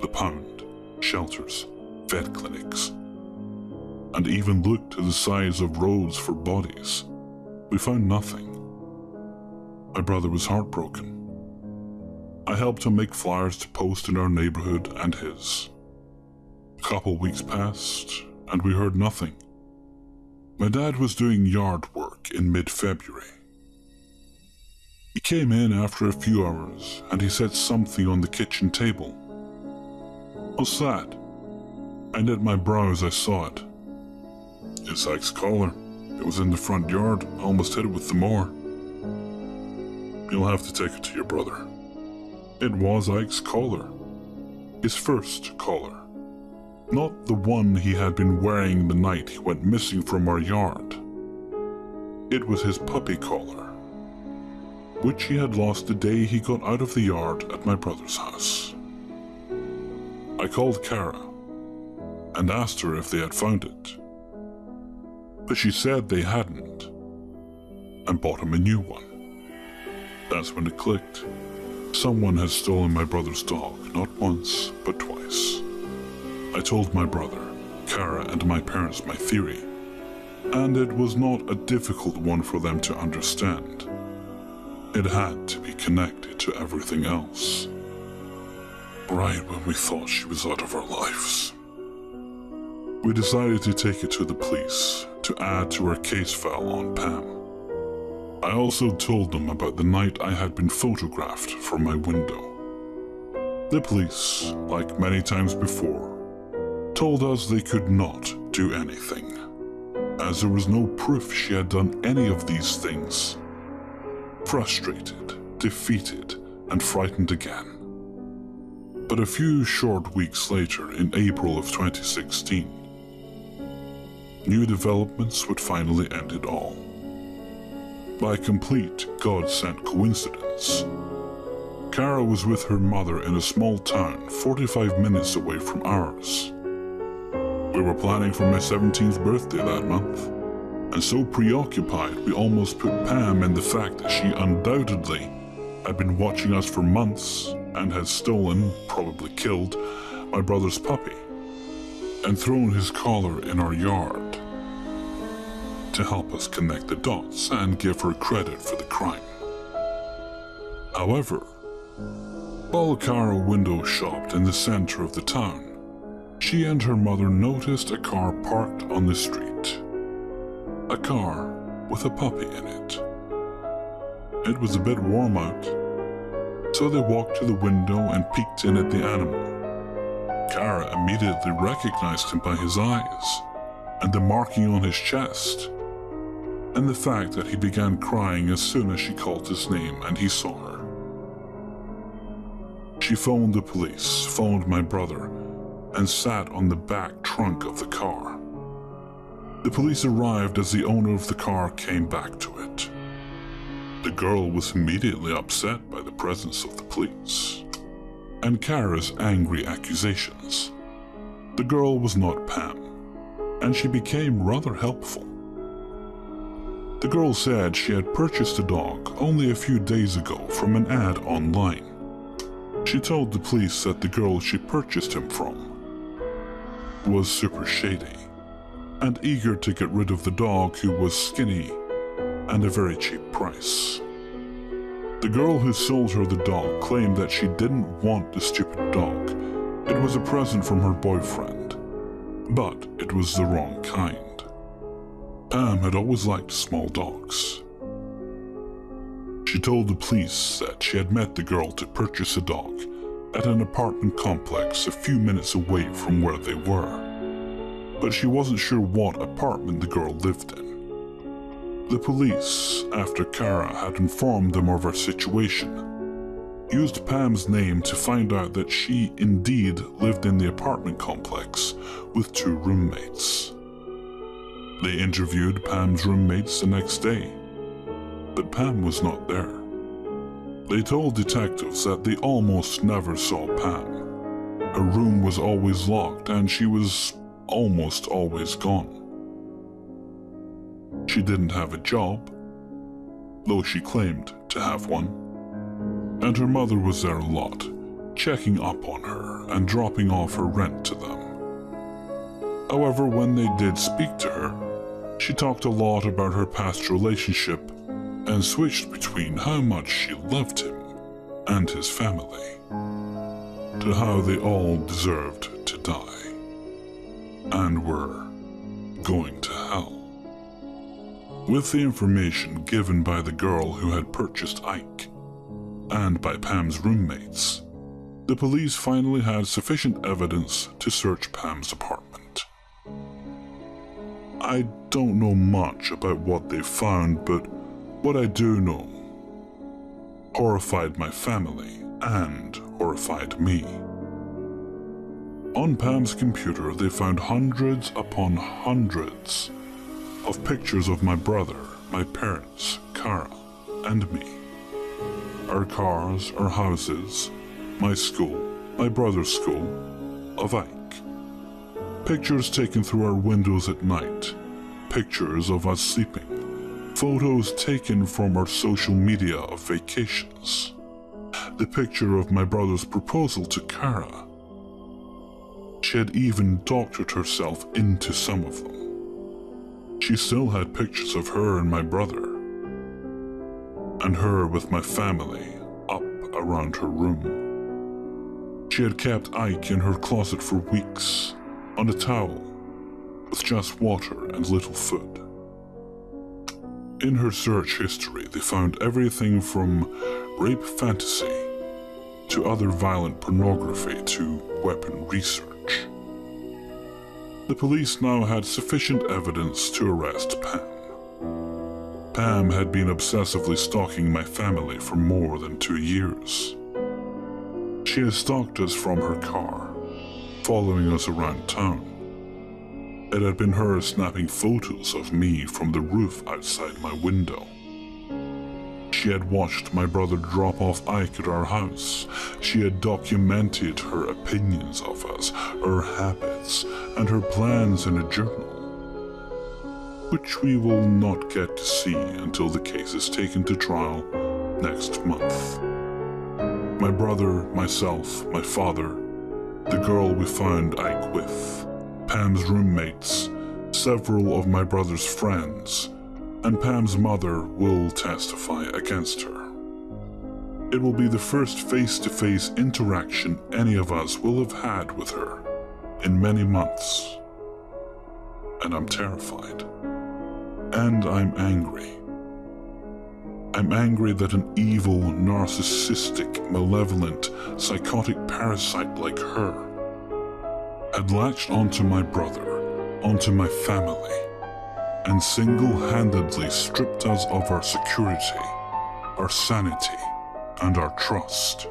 the pound, shelters, vet clinics, and even looked to the sides of roads for bodies. We found nothing. My brother was heartbroken. I helped him make flyers to post in our neighborhood and his. A couple weeks passed, and we heard nothing. My dad was doing yard work in mid-February. He came in after a few hours, and he said something on the kitchen table. "What's that?" I knit my brow as I saw it. "It's Ike's collar. It was in the front yard. I almost hit it with the mower." "You'll have to take it to your brother." It was Ike's collar. His first collar. Not the one he had been wearing the night he went missing from our yard. It was his puppy collar. which he had lost the day he got out of the yard at my brother's house. I called Kara and asked her if they had found it, but she said they hadn't and bought him a new one. That's when it clicked. Someone had stolen my brother's dog, not once, but twice. I told my brother, Kara, and my parents my theory, and it was not a difficult one for them to understand. It had to be connected to everything else. Right when we thought she was out of our lives. We decided to take it to the police to add to our case file on Pam. I also told them about the night I had been photographed from my window. The police, like many times before, told us they could not do anything, as there was no proof she had done any of these things. Frustrated, defeated, and frightened again. But a few short weeks later, in April of 2016, new developments would finally end it all. By a complete God-sent coincidence, Kara was with her mother in a small town 45 minutes away from ours. We were planning for my 17th birthday that month, and so preoccupied we almost put Pam in the fact that she undoubtedly had been watching us for months and had stolen, probably killed, my brother's puppy and thrown his collar in our yard to help us connect the dots and give her credit for the crime. However, while Kara window shopped in the center of the town, she and her mother noticed a car parked on the street. A car with a puppy in it. It was a bit warm out, so they walked to the window and peeked in at the animal. Kara immediately recognized him by his eyes, and the marking on his chest, and the fact that he began crying as soon as she called his name and he saw her. She phoned the police, phoned my brother, and sat on the back trunk of the car. The police arrived as the owner of the car came back to it. The girl was immediately upset by the presence of the police and Kara's angry accusations. The girl was not Pam, and she became rather helpful. The girl said she had purchased a dog only a few days ago from an ad online. She told the police that the girl she purchased him from was super shady and eager to get rid of the dog, who was skinny and a very cheap price. The girl who sold her the dog claimed that she didn't want the stupid dog. It was a present from her boyfriend, but it was the wrong kind. Pam had always liked small dogs. She told the police that she had met the girl to purchase a dog at an apartment complex a few minutes away from where they were, but she wasn't sure what apartment the girl lived in. The police, after Kara had informed them of her situation, used Pam's name to find out that she indeed lived in the apartment complex with 2 roommates. They interviewed Pam's roommates the next day, but Pam was not there. They told detectives that they almost never saw Pam. Her room was always locked and she was almost always gone. She didn't have a job, though she claimed to have one, and her mother was there a lot, checking up on her and dropping off her rent to them. However, when they did speak to her, she talked a lot about her past relationship and switched between how much she loved him and his family to how they all deserved to die and were going to hell. With the information given by the girl who had purchased Ike and by Pam's roommates, the police finally had sufficient evidence to search Pam's apartment. I don't know much about what they found, but what I do know horrified my family and horrified me. On Pam's computer, they found hundreds upon hundreds of pictures of my brother, my parents, Kara, and me. our cars, our houses, my school, my brother's school, of Ike. Pictures taken through our windows at night, pictures of us sleeping, photos taken from our social media of vacations, the picture of my brother's proposal to Kara. She had even doctored herself into some of them. She still had pictures of her and my brother, and her with my family up around her room. She had kept Ike in her closet for weeks, on a towel, with just water and little food. In her search history, they found everything from rape fantasy to other violent pornography to weapon research. The police now had sufficient evidence to arrest Pam. Pam had been obsessively stalking my family for more than 2 years. She had stalked us from her car, following us around town. It had been her snapping photos of me from the roof outside my window. She had watched my brother drop off Ike at our house. She had documented her opinions of us, her habits, and her plans in a journal, which we will not get to see until the case is taken to trial next month. My brother, myself, my father, the girl we found Ike with, Pam's roommates, several of my brother's friends, and Pam's mother will testify against her. It will be the first face-to-face interaction any of us will have had with her in many months. And I'm terrified. And I'm angry. I'm angry that an evil, narcissistic, malevolent, psychotic parasite like her had latched onto my brother, onto my family, and single-handedly stripped us of our security, our sanity, and our trust.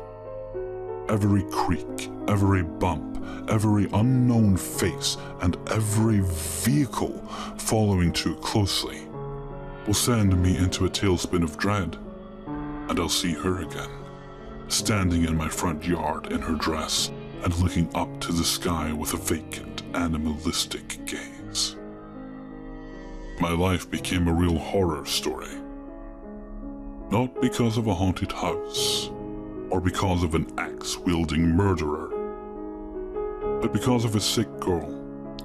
Every creak, every bump, every unknown face, and every vehicle following too closely will send me into a tailspin of dread, and I'll see her again, standing in my front yard in her dress and looking up to the sky with a vacant, animalistic gaze. My life became a real horror story. Not because of a haunted house, or because of an axe-wielding murderer, but because of a sick girl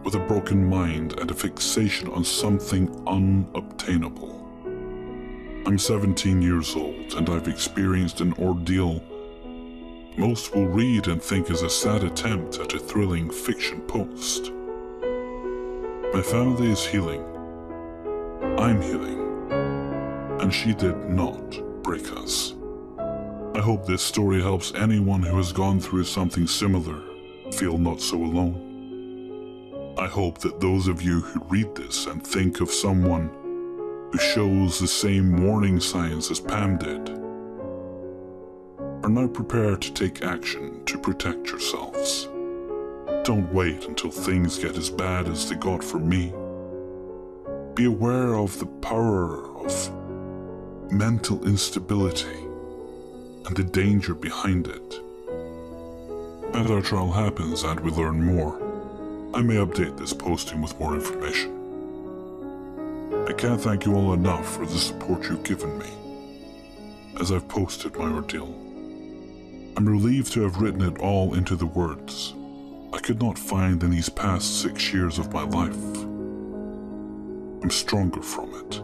with a broken mind and a fixation on something unobtainable. I'm 17 years old, and I've experienced an ordeal most will read and think is a sad attempt at a thrilling fiction post. My family is healing. I'm healing. And she did not break us. I hope this story helps anyone who has gone through something similar feel not so alone. I hope that those of you who read this and think of someone who shows the same warning signs as Pam did are now prepared to take action to protect yourselves. Don't wait until things get as bad as they got for me. Be aware of the power of mental instability and the danger behind it. As our trial happens and we learn more, I may update this posting with more information. I can't thank you all enough for the support you've given me as I've posted my ordeal. I'm relieved to have written it all into the words I could not find in these past 6 years of my life. I'm stronger from it.